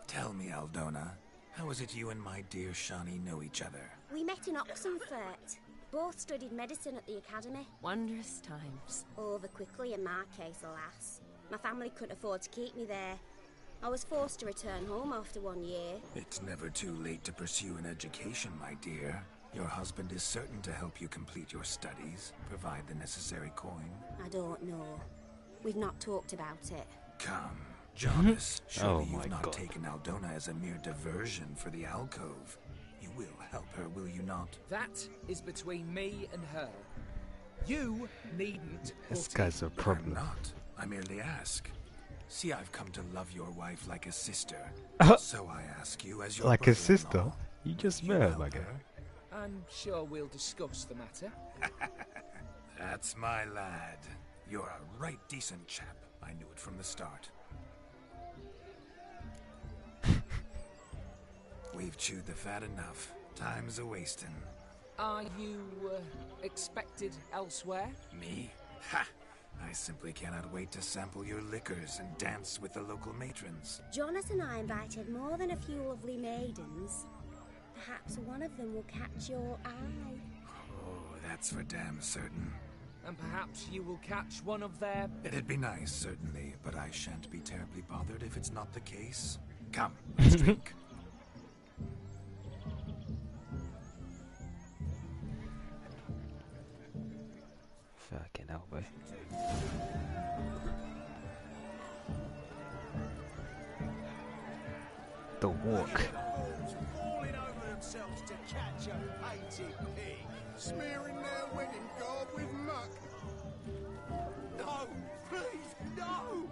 Tell me, Aldona, how is it you and my dear Shani know each other? We met in Oxenfurt. Both studied medicine at the academy. Wondrous times. Over quickly in my case, alas. My family couldn't afford to keep me there. I was forced to return home after 1 year. It's never too late to pursue an education, my dear. Your husband is certain to help you complete your studies, provide the necessary coin. I don't know. We've not talked about it. Come, Jonas, surely Oh my you've not God. taken Aldona as a mere diversion for the alcove. You will help her, will you not? That is between me and her. You needn't. This put guy's a I'm problem. not. I merely ask. See, I've come to love your wife like a sister. So I ask you as your Like a brother-in-law, sister? You just you met her, help my guy. her? I'm sure we'll discuss the matter. That's my lad. You're a right decent chap. I knew it from the start. We've chewed the fat enough. Time's a-wasting. Are you expected elsewhere? Me? Ha! I simply cannot wait to sample your liquors and dance with the local matrons. Jonas and I invited more than a few lovely maidens. Perhaps one of them will catch your eye. Oh, that's for damn certain. And perhaps you will catch one of their... It'd be nice, certainly, but I shan't be terribly bothered if it's not the case. Come, let's drink. Fucking hell, boy. The walk. Falling over themselves to catch a painted pig. Smearing their wedding garb with muck. No, please, no!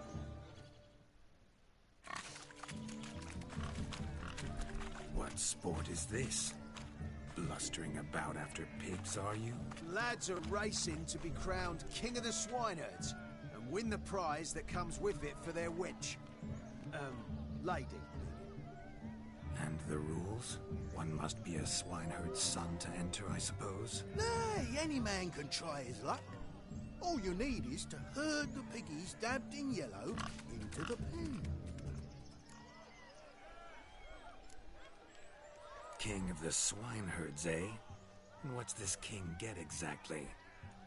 What sport is this? Blustering about after pigs, are you? Lads are racing to be crowned King of the Swineherds and win the prize that comes with it for their wench. Lady. And the rules? One must be a swineherd's son to enter, I suppose? Nay, any man can try his luck. All you need is to herd the piggies dabbed in yellow into the pen. King of the swineherds, eh? And what's this king get exactly?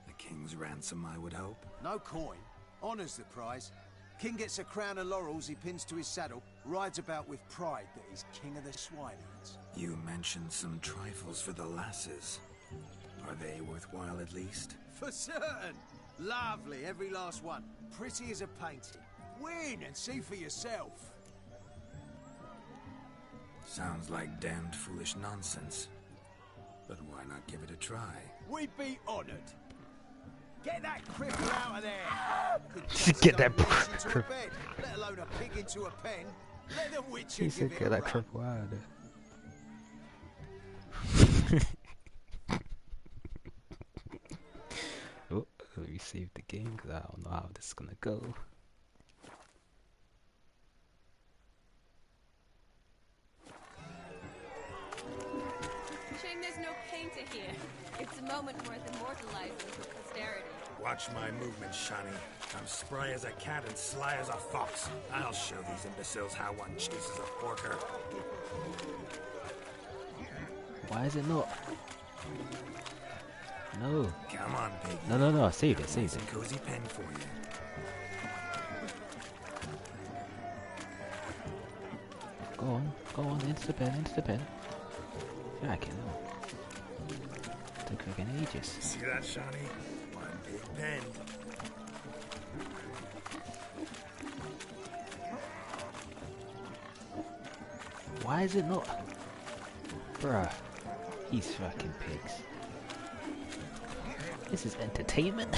The king's ransom, I would hope. No coin. Honours the prize. King gets a crown of laurels he pins to his saddle, rides about with pride that he's king of the swineherds. You mentioned some trifles for the lasses. Are they worthwhile at least? For certain! Lovely, every last one. Pretty as a painting. Win and see for yourself. Sounds like damned foolish nonsense. But why not give it a try? We'd be honoured. Get that cripple out of there! Get that into a bed, let alone a pig into a pen. Let the witcher He said give it get a that run. triple out of Oh, we saved the game because I don't know how this is gonna go. Shame there's no painter here. It's a moment worth immortalizing for posterity. Watch my movements, Shani. I'm spry as a cat and sly as a fox. I'll show these imbeciles how one chases a porker. Why is it not? No. Come on, piggy. No, save it, save Nice it. and cozy pen for you. Go on, into the pen. Yeah, I can. Took like an ages. See that, Shani? One big pen. Why is it not? Bruh. These fucking pigs. This is entertainment.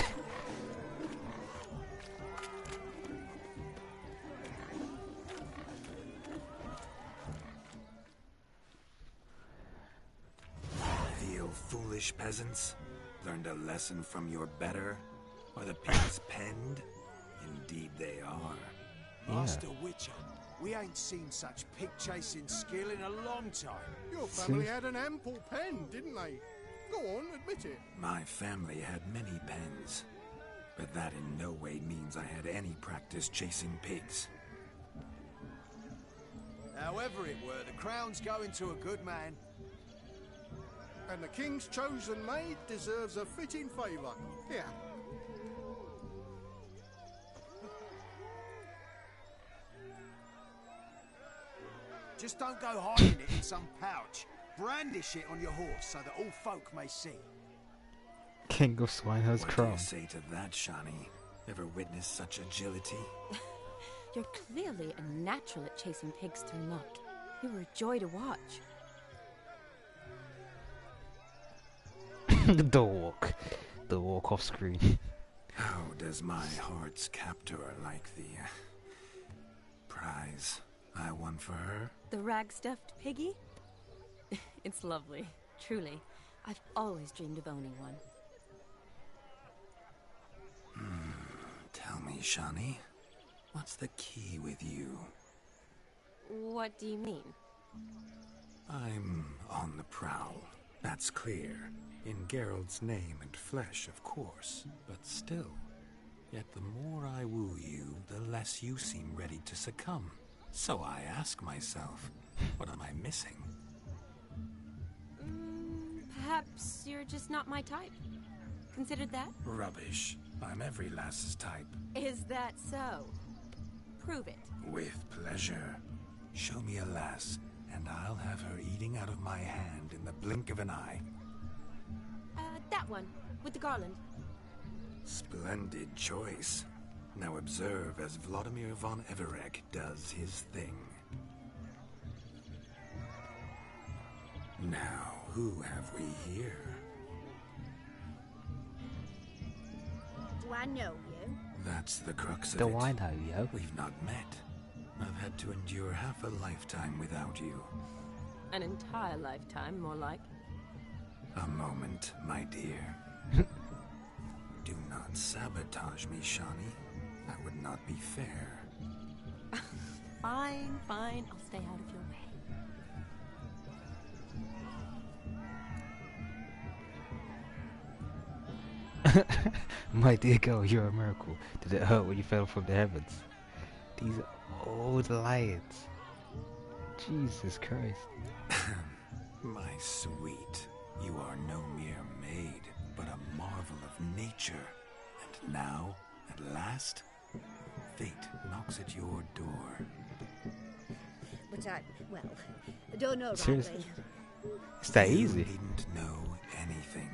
Feel foolish, peasants? Learned a lesson from your better? Are the pigs penned? Indeed they are. Master Witcher, we ain't seen such pig-chasing skill in a long time. Your family had an ample pen, didn't they? Go on, admit it. My family had many pens, but that in no way means I had any practice chasing pigs. However it were, the crown's going to a good man. And the king's chosen maid deserves a fitting favour. Here. Just don't go hiding it in some pouch. Brandish it on your horse so that all folk may see. King of Swineherds What do crown. you say to that, Shani? Ever witnessed such agility? You're clearly a natural at chasing pigs through muck. You were a joy to watch. The walk off screen. How does my heart's captor like the prize I won for her? The rag-stuffed piggy? It's lovely. Truly. I've always dreamed of owning one. Tell me, Shani, what's the key with you? What do you mean? I'm on the prowl. That's clear. In Geralt's name and flesh, of course. But still, Yet the more I woo you, the less you seem ready to succumb. So I ask myself, what am I missing? Perhaps you're just not my type. Considered that? Rubbish. I'm every lass's type. Is that so? Prove it. With pleasure. Show me a lass, and I'll have her eating out of my hand in the blink of an eye. That one, with the garland. Splendid choice. Now observe as Vladimir von Everek does his thing. Now, who have we here? Do I know you? That's the crux of Do it. I know you? We've not met. I've had to endure half a lifetime without you. An entire lifetime, more like. A moment, my dear. Do not sabotage me, Shani. That would not be fair. Fine, fine. I'll stay out of your way. My dear girl, you're a miracle. Did it hurt when you fell from the heavens? These old lions. Jesus Christ. My sweet, you are no mere maid, but a marvel of nature. And now, at last, fate knocks at your door. But I don't know Seriously? rightly. It's that You easy. needn't know anything.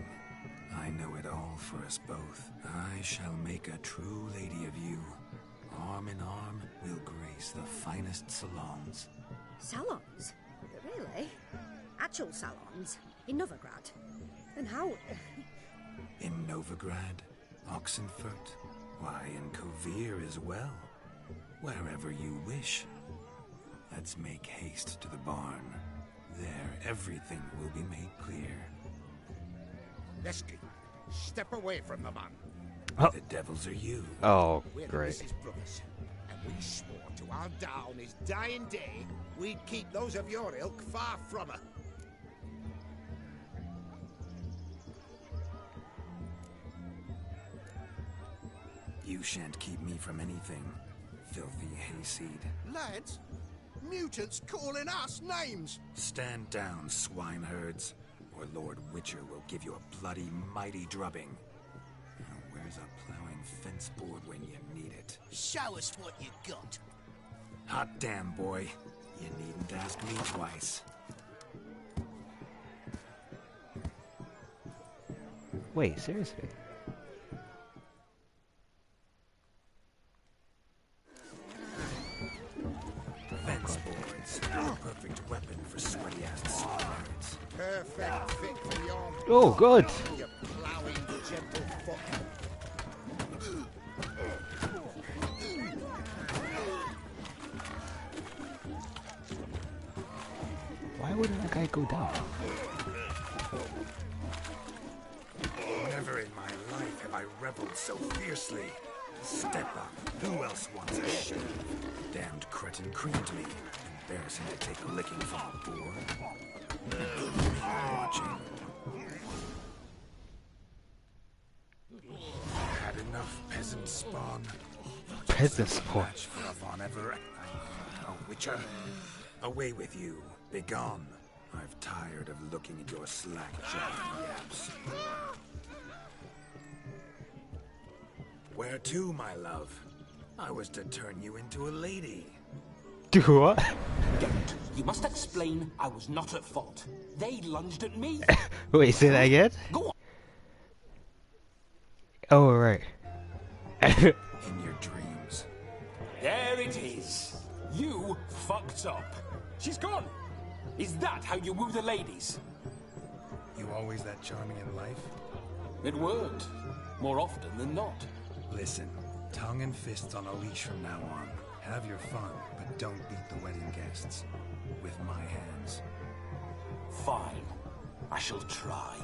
I know it all for us both. I shall make a true lady of you. Arm in arm, we'll grace the finest salons. Salons? Really? Actual salons? In Novigrad? And how? In Novigrad, Oxenfurt, why, in Kovir as well. Wherever you wish. Let's make haste to the barn. There, everything will be made clear. Lesky, step away from the man. Oh. The devils are you. Oh, We're the great. Mrs. Brothers, and we swore to our down on his dying day we'd keep those of your ilk far from her. You shan't keep me from anything, filthy hayseed. Lads, mutants calling us names. Stand down, swineherds, or Lord Witcher will give you a bloody mighty drubbing. Now, where's a plowing fence board when you need it? Show us what you got. Hot damn, boy. You needn't ask me twice. Wait, seriously? Fence boards. Perfect weapon for sweaty-ass swineherds. Perfect fit for your... Oh, good. You plowing gentlefolk. Why wouldn't that guy go down? Never in my life have I reveled so fiercely. Step up. Who else wants a shave? Damned cretin creamed me. Embarrassing to take a licking from a boor. Watching. Had enough peasant spawn. Peasant spawn. Match for a Von Everett. A Witcher. Away with you. Begone. I've tired of looking at your slack-jawed yaps. Where to, my love? I was to turn you into a lady. Do what? Don't. You must explain I was not at fault. They lunged at me. Wait, say that again? Go on. Oh, right. In your dreams. There it is. You fucked up. She's gone. Is that how you woo the ladies? You always that charming in life? It worked. More often than not. Listen, tongue and fists on a leash from now on. Have your fun, but don't beat the wedding guests. With my hands. Fine. I shall try.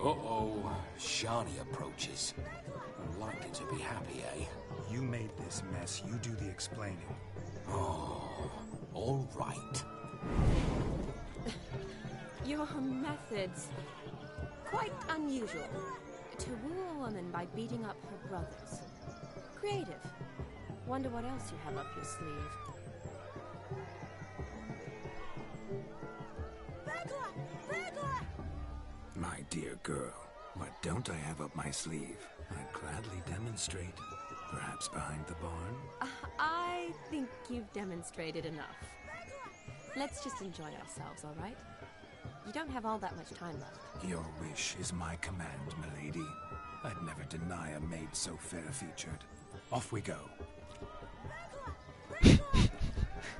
Uh-oh. Shani approaches. Unlikely to be happy, eh? You made this mess, you do the explaining. Oh, all right. Your methods... quite unusual. To woo a woman by beating up her brothers. Creative. Wonder what else you have up your sleeve. Burglar! Burglar! My dear girl, what don't I have up my sleeve? I'd gladly demonstrate. Perhaps behind the barn? I think you've demonstrated enough. Let's just enjoy ourselves, all right? You don't have all that much time left. Your wish is my command, milady. I'd never deny a maid so fair-featured. Off we go.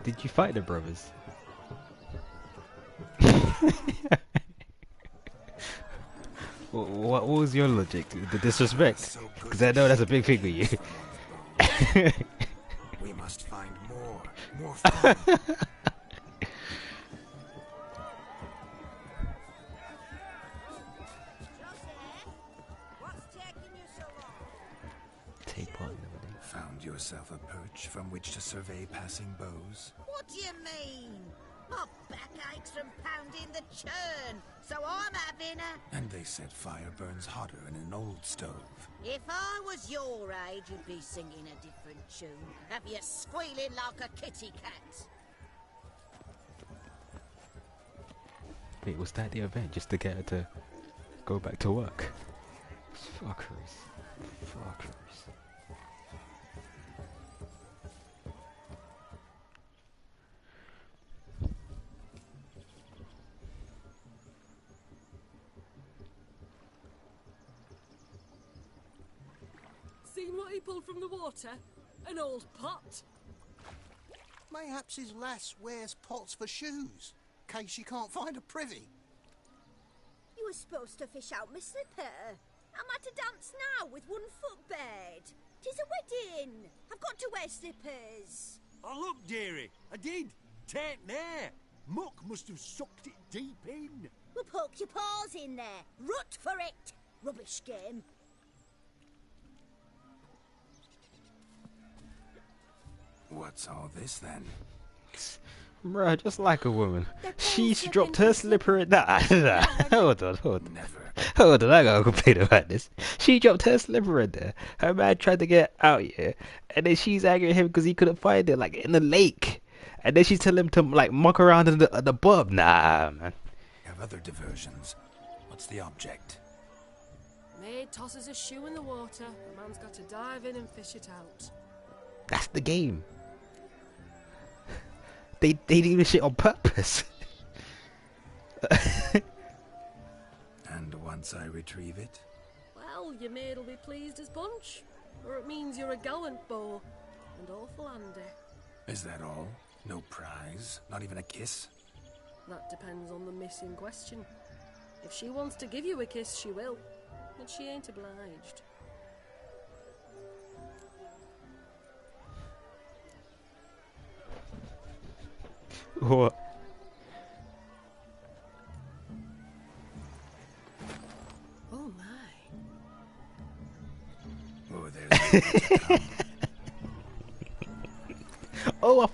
Did you fight the brothers? What was your logic? The disrespect? Because I know that's a big thing for you. We must find more fun. Take part in everything. Found yourself a perch from which to survey passing bows? What do you mean? My back aches from pounding the churn, so I'm having a... And they said fire burns hotter in an old stove. If I was your age, you'd be singing a different tune. Have you squealing like a kitty cat? Wait, was that the event? Just to get her to go back to work? Fuckers. Fuckers. Seen what he pulled from the water? An old pot. Mayhaps his lass wears pots for shoes, case she can't find a privy. You were supposed to fish out my slipper. I'm at a dance now with one foot bared. 'Tis a wedding. I've got to wear slippers. Oh, look, dearie, I did. Take there. Muck must have sucked it deep in. Well, poke your paws in there. Rut for it. Rubbish game. What's all this then? Bruh, just like a woman. She's dropped her slipper in that. Hold on. Never. Hold on, I gotta complain about this. She dropped her slipper in there. Her man tried to get out here, and then she's angry at him because he couldn't find it, like in the lake. And then she's telling him to like muck around in the bub. Nah, man. Have other diversions. What's the object? Maid tosses a shoe in the water. The man's got to dive in and fish it out. That's the game. They do this shit on purpose. And once I retrieve it? Well, your maid'll be pleased as punch. Or it means you're a gallant beau. And awful handy. Is that all? No prize? Not even a kiss? That depends on the miss in question. If she wants to give you a kiss, she will. But she ain't obliged. What? Oh my. Oh, there's Oh, I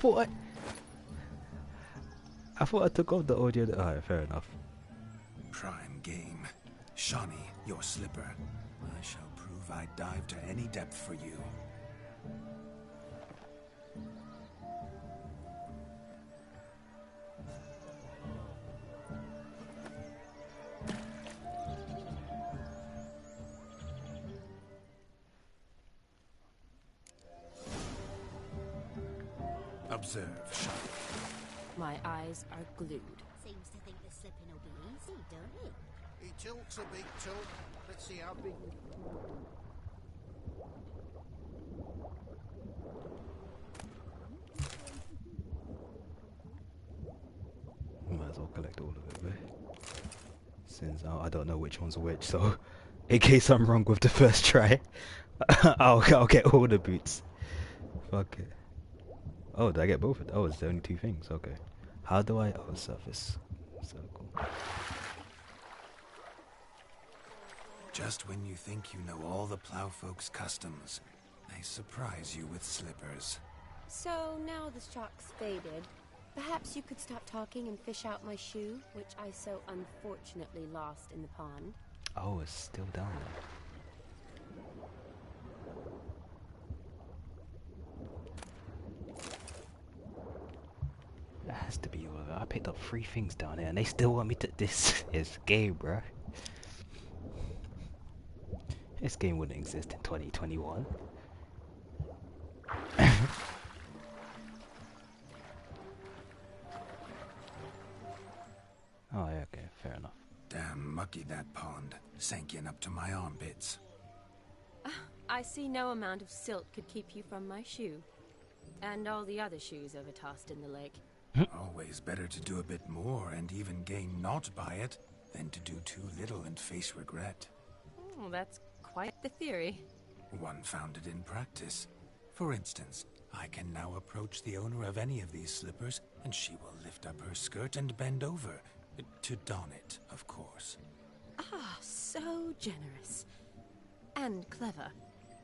thought I took off the audio. Alright, fair enough. prime game. Shawnee, your slipper. I shall prove I'd dive to any depth for you. Observe, Shawnee. My eyes are glued. Seems to think the slipping will be easy, don't it? He tilts a big tilt. Let's see how big... Might as well collect all of it, man. Since I don't know which one's which, so in case I'm wrong with the first try, I'll get all the boots. Fuck it. Oh, did I get both of them? Oh, it's the only two things. Okay. How do I... Oh, surface. Circle. Just when you think you know all the plowfolk's customs, they surprise you with slippers. So now the shock's faded. Perhaps you could stop talking and fish out my shoe, which I so unfortunately lost in the pond. Oh, it's still down there. has to be worth it. I picked up 3 things down here and they still want me to... This is game, bro. This game wouldn't exist in 2021. Oh, yeah, okay, fair enough. Damn mucky that pond. Sank in up to my armpits. I see no amount of silt could keep you from my shoe. And all the other shoes overtossed in the lake. Always better to do a bit more and even gain naught by it than to do too little and face regret. Oh, that's quite the theory. One founded in practice. For instance, I can now approach the owner of any of these slippers and she will lift up her skirt and bend over. To don it, of course. Ah, so generous. And clever.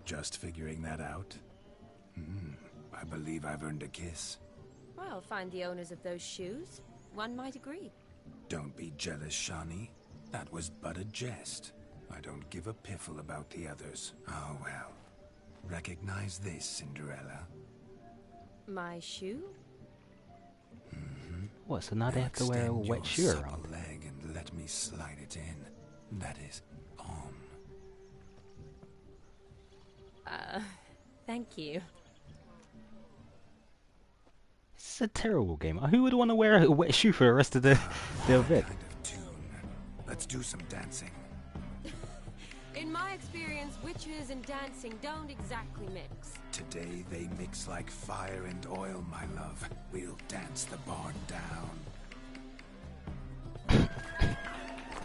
Just figuring that out? I believe I've earned a kiss. Well, find the owners of those shoes. One might agree. Don't be jealous, Shani. That was but a jest. I don't give a piffle about the others. Oh well. Recognize this, Cinderella. My shoe? What, so now they have to wear a wet shoe around? Leg and let me slide it in. That is on. Thank you. It's a terrible game. Who would want to wear a wet shoe for the rest of the event? Kind of tune. Let's do some dancing. In my experience, witches and dancing don't exactly mix. Today they mix like fire and oil, my love. We'll dance the barn down.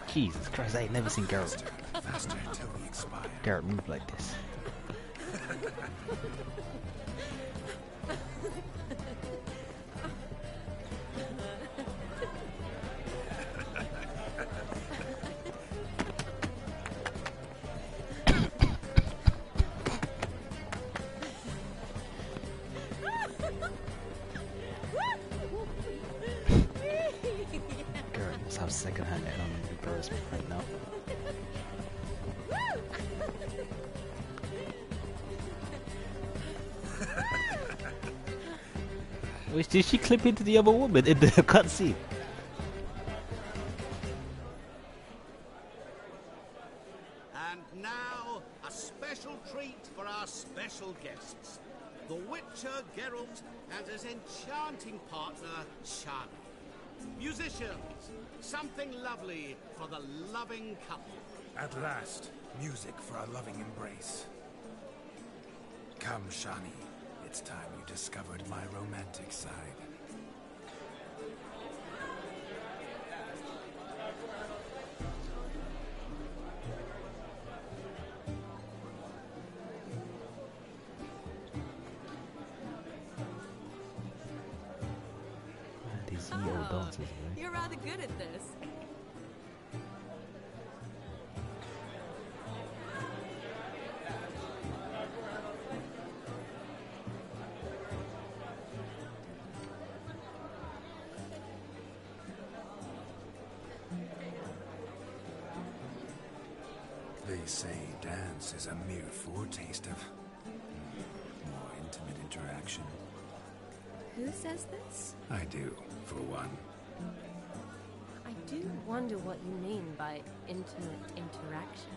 Jesus Christ, I ain't never seen Garrett. Faster till we expire. Garrett move like this. Garrett must have second-hand embarrassment right now. Which did she clip into the other woman in the cutscene? And now, a special treat for our special guests. The Witcher Geralt and his enchanting partner, Shani. Musicians, something lovely for the loving couple. At last, music for a loving embrace. Come, Shani. It's time you discovered my romantic side. These old dancers, man. You're rather good at this. They say dance is a mere foretaste of more intimate interaction. Who says this? I do, for one. I do wonder what you mean by intimate interaction.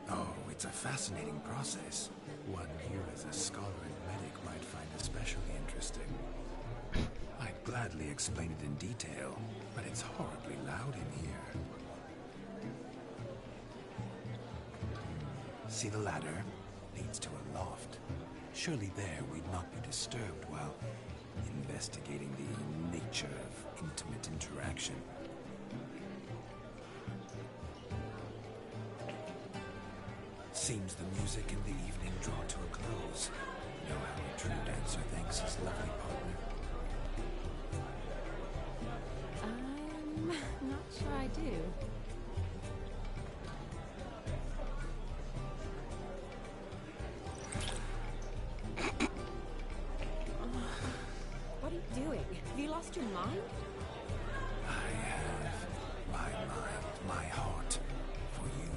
Oh, it's a fascinating process. One you as a scholar and medic might find especially interesting. I'd gladly explain it in detail, but it's horribly loud in here. See the ladder? Leads to a loft. Surely there we'd not be disturbed while investigating the nature of intimate interaction. Seems the music and the evening draw to a close. Know how a true dancer thanks his lovely partner. I'm not sure I do. What are you doing? Have you lost your mind? I have my mind, my heart for you.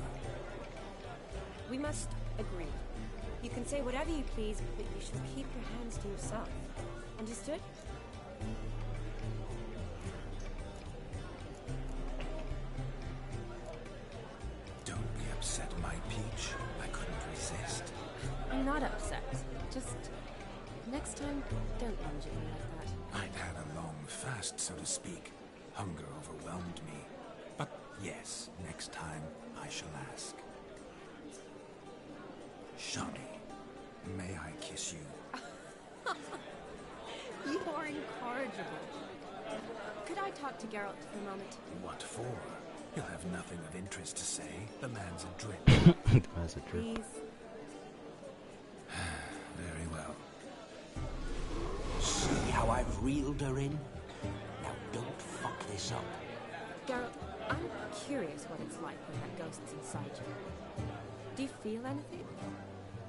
We must agree. You can say whatever you please, but you should keep your hands to yourself. Understood? peach. I couldn't resist. I'm not upset. Just next time, don't lunge at me like that. I'd had a long fast, so to speak. Hunger overwhelmed me. But yes, next time I shall ask. Shawnee, may I kiss you? You are incorrigible. Could I talk to Geralt for a moment? What for? He'll have nothing of interest to say. The man's adrift. The man's adrift. Please. Very well. See how I've reeled her in? Now don't fuck this up. Geralt, I'm curious what it's like when that ghost's inside you. Do you feel anything?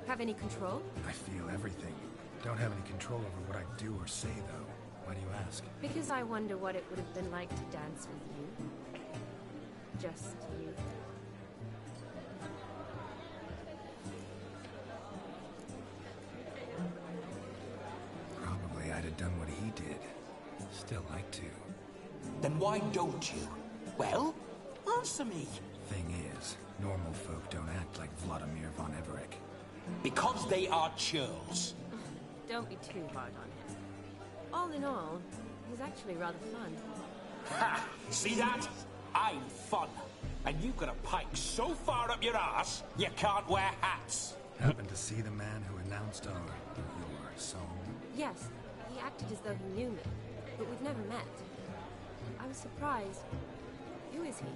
Have any control? I feel everything. Don't have any control over what I do or say, though. Why do you ask? Because I wonder what it would have been like to dance with you. Just you. Probably I'd have done what he did. Still like to. Then why don't you? Well, answer me. Thing is, normal folk don't act like Vladimir von Everec. Because they are churls. Don't be too hard on him. All in all, he's actually rather fun. Ha! See that? I'm fun. And you've got a pike so far up your ass, you can't wear hats. Happened to see the man who announced your song? Yes, he acted as though he knew me, but we've never met. I was surprised. Who is he?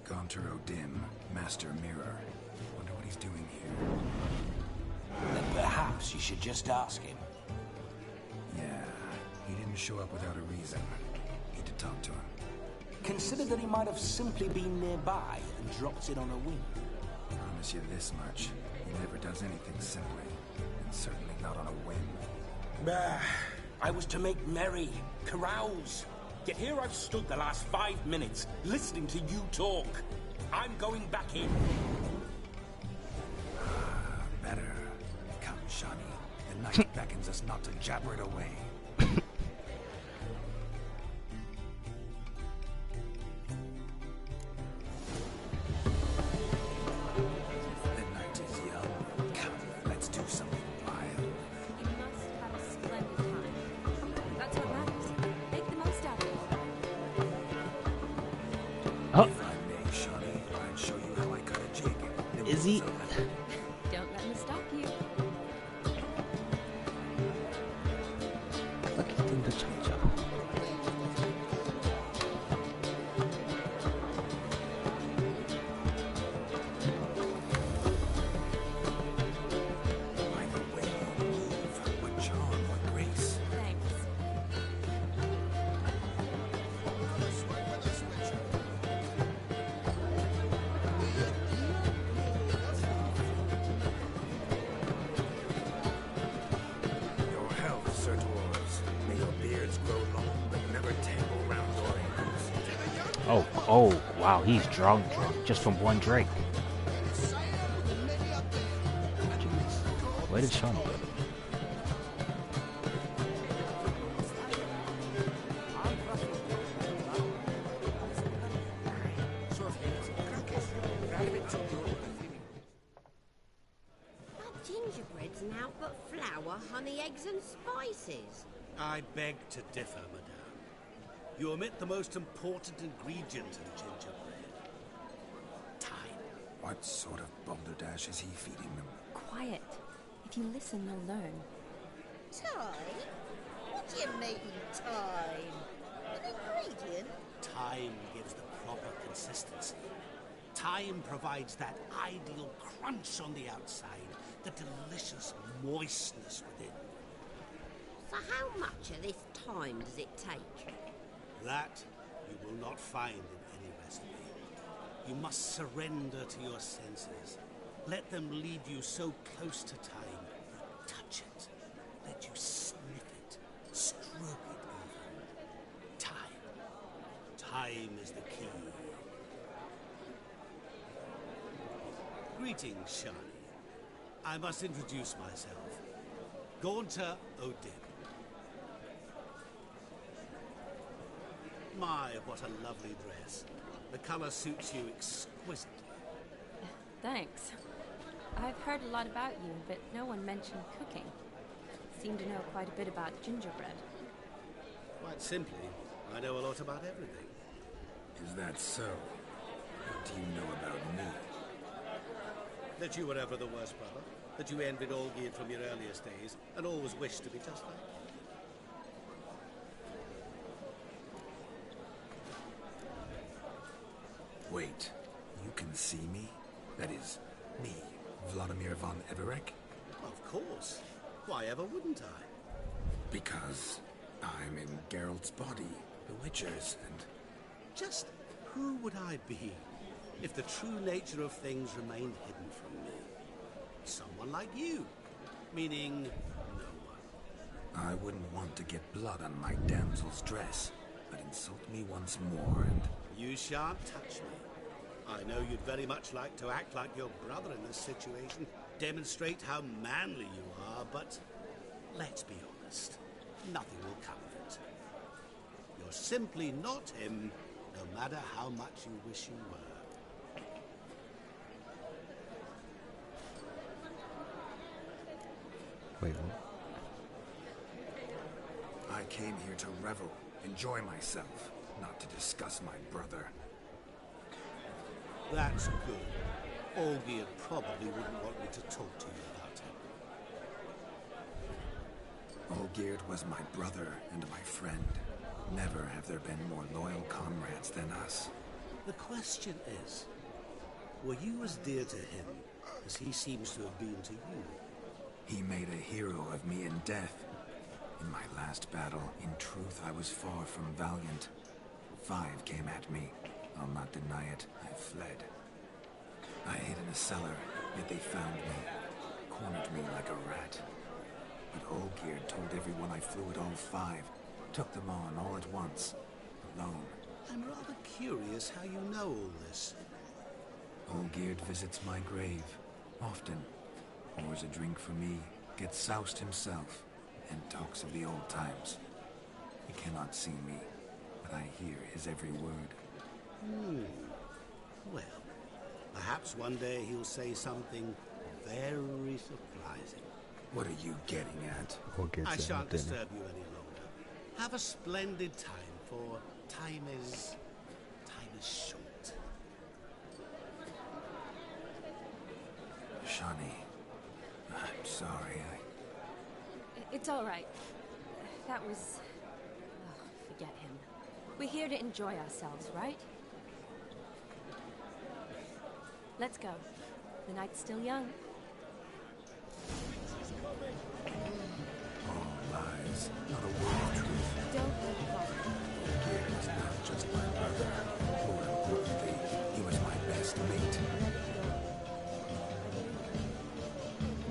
Gaunter O'Dim, Master Mirror. Wonder what he's doing here. Then perhaps you should just ask him. Yeah, he didn't show up without a reason. Need to talk to him. Consider that he might have simply been nearby and dropped in on a whim. Promise you this much. He never does anything simply. And certainly not on a whim. Bah, I was to make merry, carouse. Yet here I've stood the last 5 minutes, listening to you talk. I'm going back in. Better. Come, Shawnee. The night beckons us not to jabber it away. The night is young. Come, let's do something wild. You must have a splendid time. That's what matters. Make the most out of it. Oh. If I may, Shawnee, I'd show you how I cut a jig. Is he? Don't let me stop you. Look at him, the changer. By the way you move, what charm, what grace. Thanks. Your health, Sir Dwarves. May your beards grow long, but never tangle round your ankles. Oh, wow, he's drunk just from one drink. Jeez. Where did Sean go? Our gingerbread's now but flour, honey, eggs and spices. I beg to differ, madame. You omit the most important ingredient in gingerbread. Time. What sort of balderdash is he feeding them? Quiet. If you listen, they'll learn. Time? What do you mean, time? An ingredient? Time gives the proper consistency. Time provides that ideal crunch on the outside, the delicious moistness within. So how much of this time does it take? That you will not find in any recipe. You must surrender to your senses. Let them lead you so close to time, you touch it. Let you sniff it, stroke it even. Time. Time is the key. Greetings, Shawnee. I must introduce myself. Gaunter O'Dim. My, what a lovely dress. The color suits you exquisitely. Thanks. I've heard a lot about you, but no one mentioned cooking. Seem to know quite a bit about gingerbread. Quite simply, I know a lot about everything. Is that so? What do you know about me? That you were ever the worst brother, that you envied Olgierd from your earliest days, and always wished to be just like him. Wait, you can see me? That is, me, Vladimir von Everec? Of course. Why ever wouldn't I? Because I'm in Geralt's body, the Witcher's, and... Just who would I be if the true nature of things remained hidden from me? Someone like you, meaning no one. I wouldn't want to get blood on my damsel's dress, but insult me once more and... You shan't touch me. I know you'd very much like to act like your brother in this situation, demonstrate how manly you are, but let's be honest, nothing will come of it. You're simply not him, no matter how much you wish you were. Wait, what? I came here to revel, enjoy myself, not to discuss my brother. That's good. Olgierd probably wouldn't want me to talk to you about him. Olgierd was my brother and my friend. Never have there been more loyal comrades than us. The question is, were you as dear to him as he seems to have been to you? He made a hero of me in death. In my last battle, in truth, I was far from valiant. 5 came at me. I'll not deny it, I fled. I hid in a cellar, yet they found me, cornered me like a rat. But Olgierd told everyone I flew at all 5, took them on all at once, alone. I'm rather curious how you know all this. Olgierd visits my grave, often. Pours a drink for me, gets soused himself, and talks of the old times. He cannot see me, but I hear his every word. Well, perhaps one day he'll say something very surprising. What are you getting at? I shan't disturb you any longer. Have a splendid time, for time is short. Shani, I'm sorry, It's all right. That was... Oh, forget him. We're here to enjoy ourselves, right? Let's go. The night's still young. All lies, not a word of truth. Don't let it bother you. Olgierd was not just my brother. More importantly, he was my best mate.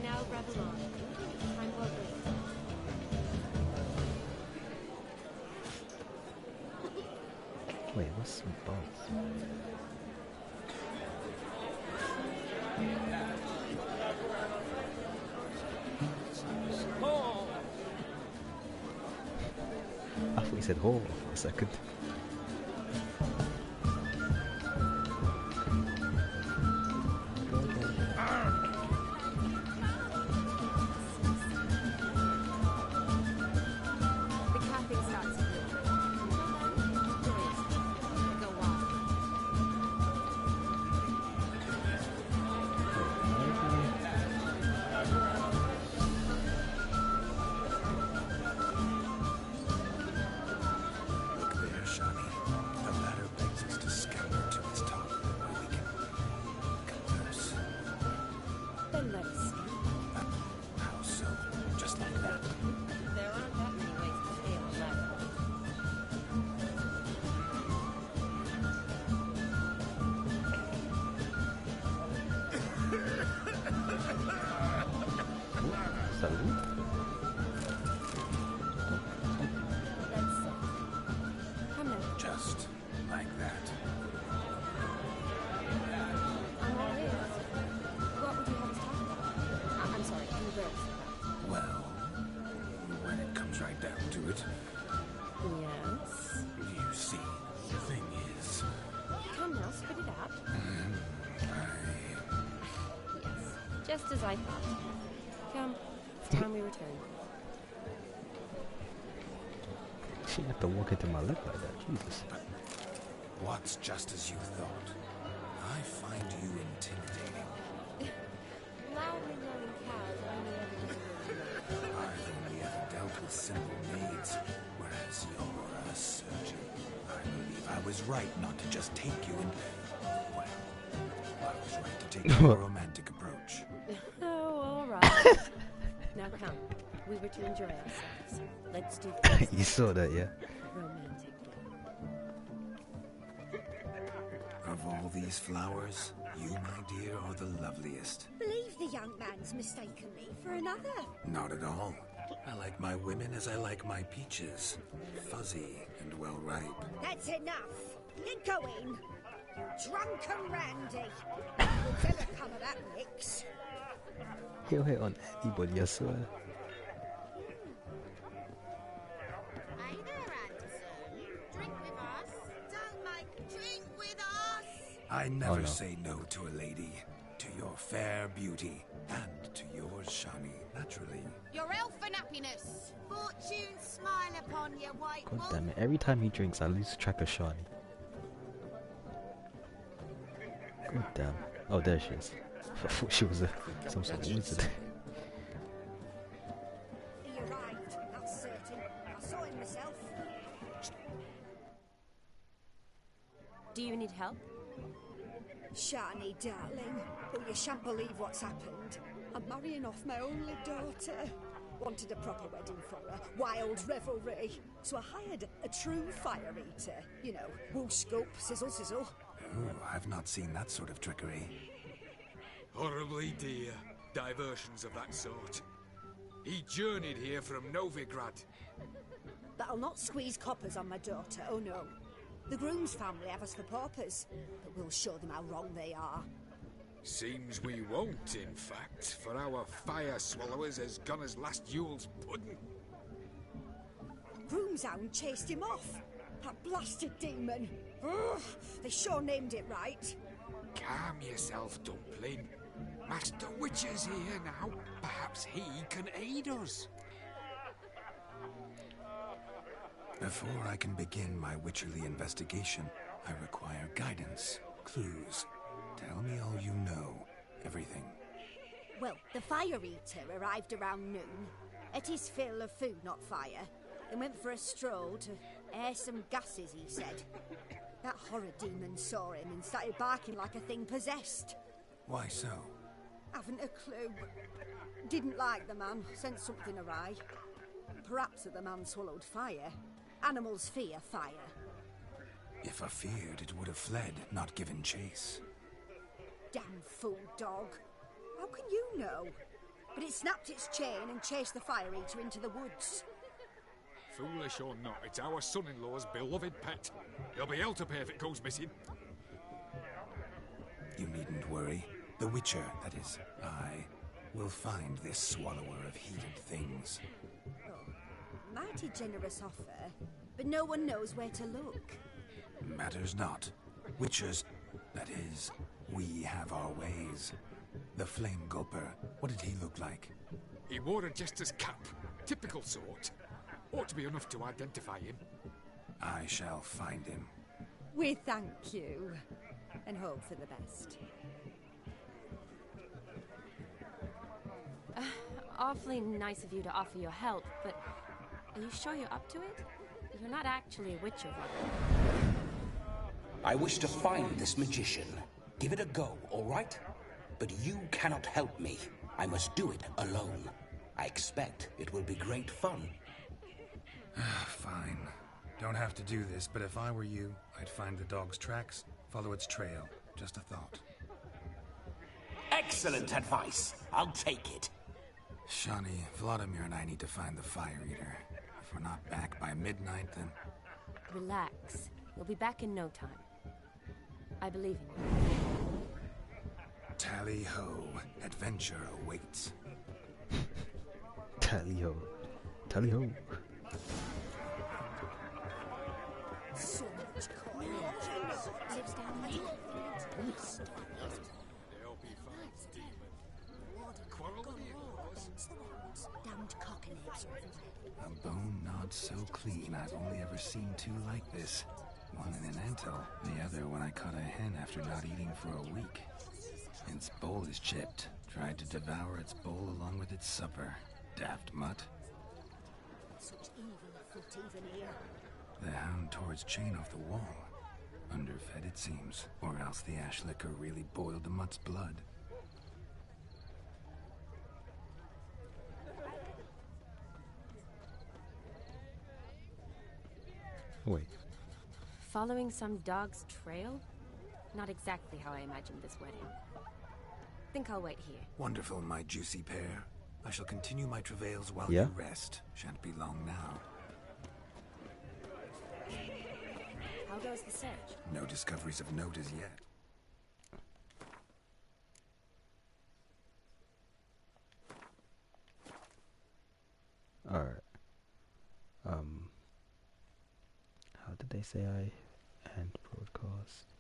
Now revel on. I'm well Wait, what's some both? I thought you said whore for a second. The camping starts here. Go wild. Look there, Shani. The ladder begs us to scamper to its top, where we can converse. Then let us see. How so? Just like that? There aren't that many ways to scale a ladder. Salud. That's so. Come now. Just like that. I'm all ears. What would you have us talk about? I'm sorry, converse about. Well, when it comes right down to it, Yes? you see, the thing is, Come now, spit it out. Just as I thought. Come, it's time we return. She had to walk into my lip like that, Jesus. What's just as you thought? I find you intimidating. Loudly moaning cows only ever do I've only ever dealt with simple maids, whereas you're a surgeon. I believe I was right not to just take you and... Well, I was right to take a more romantic approach. Oh, all right. Now come, we were to enjoy ourselves. Let's do this. You saw that, yeah? Romantic. Of all these flowers, you, my dear, are the loveliest. Believe the young man's mistaken me for another. Not at all. I like my women as I like my peaches. Fuzzy and well ripe. That's enough. Get going. You drunken randy. You'll never come of that mix. He'll hit on anybody, I swear. Hey there, Anderson. Drink with us. Don't make drink with us. I never no. say no to a lady. To your fair beauty. And to yours, Shani, naturally. Your elfin happiness. Fortune smile upon you, white God wolf. damn it, every time he drinks, I lose track of Shani. God damn. Oh, there she is. I thought she was some sort of wizard. He arrived, that's certain. I saw him myself. Do you need help? Shani, darling. Oh, you shan't believe what's happened. I'm marrying off my only daughter. Wanted a proper wedding for her. Wild revelry. So I hired a true fire eater. You know, whoosh scoop, sizzle sizzle. Ooh, I've not seen that sort of trickery. Horribly dear diversions of that sort. He journeyed here from Novigrad. But I'll not squeeze coppers on my daughter, oh no. The groom's family have us for paupers, but we'll show them how wrong they are. Seems we won't, in fact, for our fire swallowers as gone as last Yule's pudding. Groom's hound chased him off. That blasted demon. Ugh, they sure named it right. Calm yourself, Dumpling. Master Witcher's here now. Perhaps he can aid us. Before I can begin my witcherly investigation, I require guidance, clues. Tell me all you know. Everything. Well, the fire eater arrived around noon. Ate his fill of food, not fire. Then went for a stroll to air some gases, he said. That horror demon saw him and started barking like a thing possessed. Why so? Haven't a clue. Didn't like the man, sent something awry. Perhaps that the man swallowed fire. Animals fear fire. If I feared, it would have fled, not given chase. Damn fool dog. How can you know? But it snapped its chain and chased the fire eater into the woods. Foolish or not, it's our son-in-law's beloved pet. He'll be hell to pay if it goes missing. You needn't worry. The Witcher, that is, I, will find this swallower of heated things. Oh, mighty generous offer, but no one knows where to look. Matters not. Witchers, that is, we have our ways. The Flame Gulper, what did he look like? He wore a jester's cap. Typical sort. Ought to be enough to identify him. I shall find him. We thank you, and hope for the best. Awfully nice of you to offer your help, but are you sure you're up to it? You're not actually a witcher, right? I wish to find this magician. Give it a go, all right? But you cannot help me. I must do it alone. I expect it will be great fun. Fine. Don't have to do this, but if I were you, I'd find the dog's tracks, follow its trail. Just a thought. Excellent advice. I'll take it. Shani, Vladimir and I need to find the fire eater. If we're not back by midnight, then... Relax. You'll be back in no time. I believe in you. Tally-ho. Adventure awaits. Tally-ho. Tally-ho. So much coin. Lives down there. They'll be fine, Stephen. Damned cock and eggs are everywhere. A bone gnawed so clean I've only ever seen two like this. One in an antle, the other when I caught a hen after not eating for a week. Its bowl is chipped. Tried to devour its bowl along with its supper. Daft mutt. Such evil afoot even here. The hound tore its chain off the wall. Underfed it seems, or else the ash liquor really boiled the mutt's blood. Wait. Following some dog's trail? Not exactly how I imagined this wedding. Think I'll wait here. Wonderful, my juicy pair. I shall continue my travails while Yeah? you rest. Shan't be long now. How goes the search? No discoveries of note as yet. Alright. How did they say I end broadcast?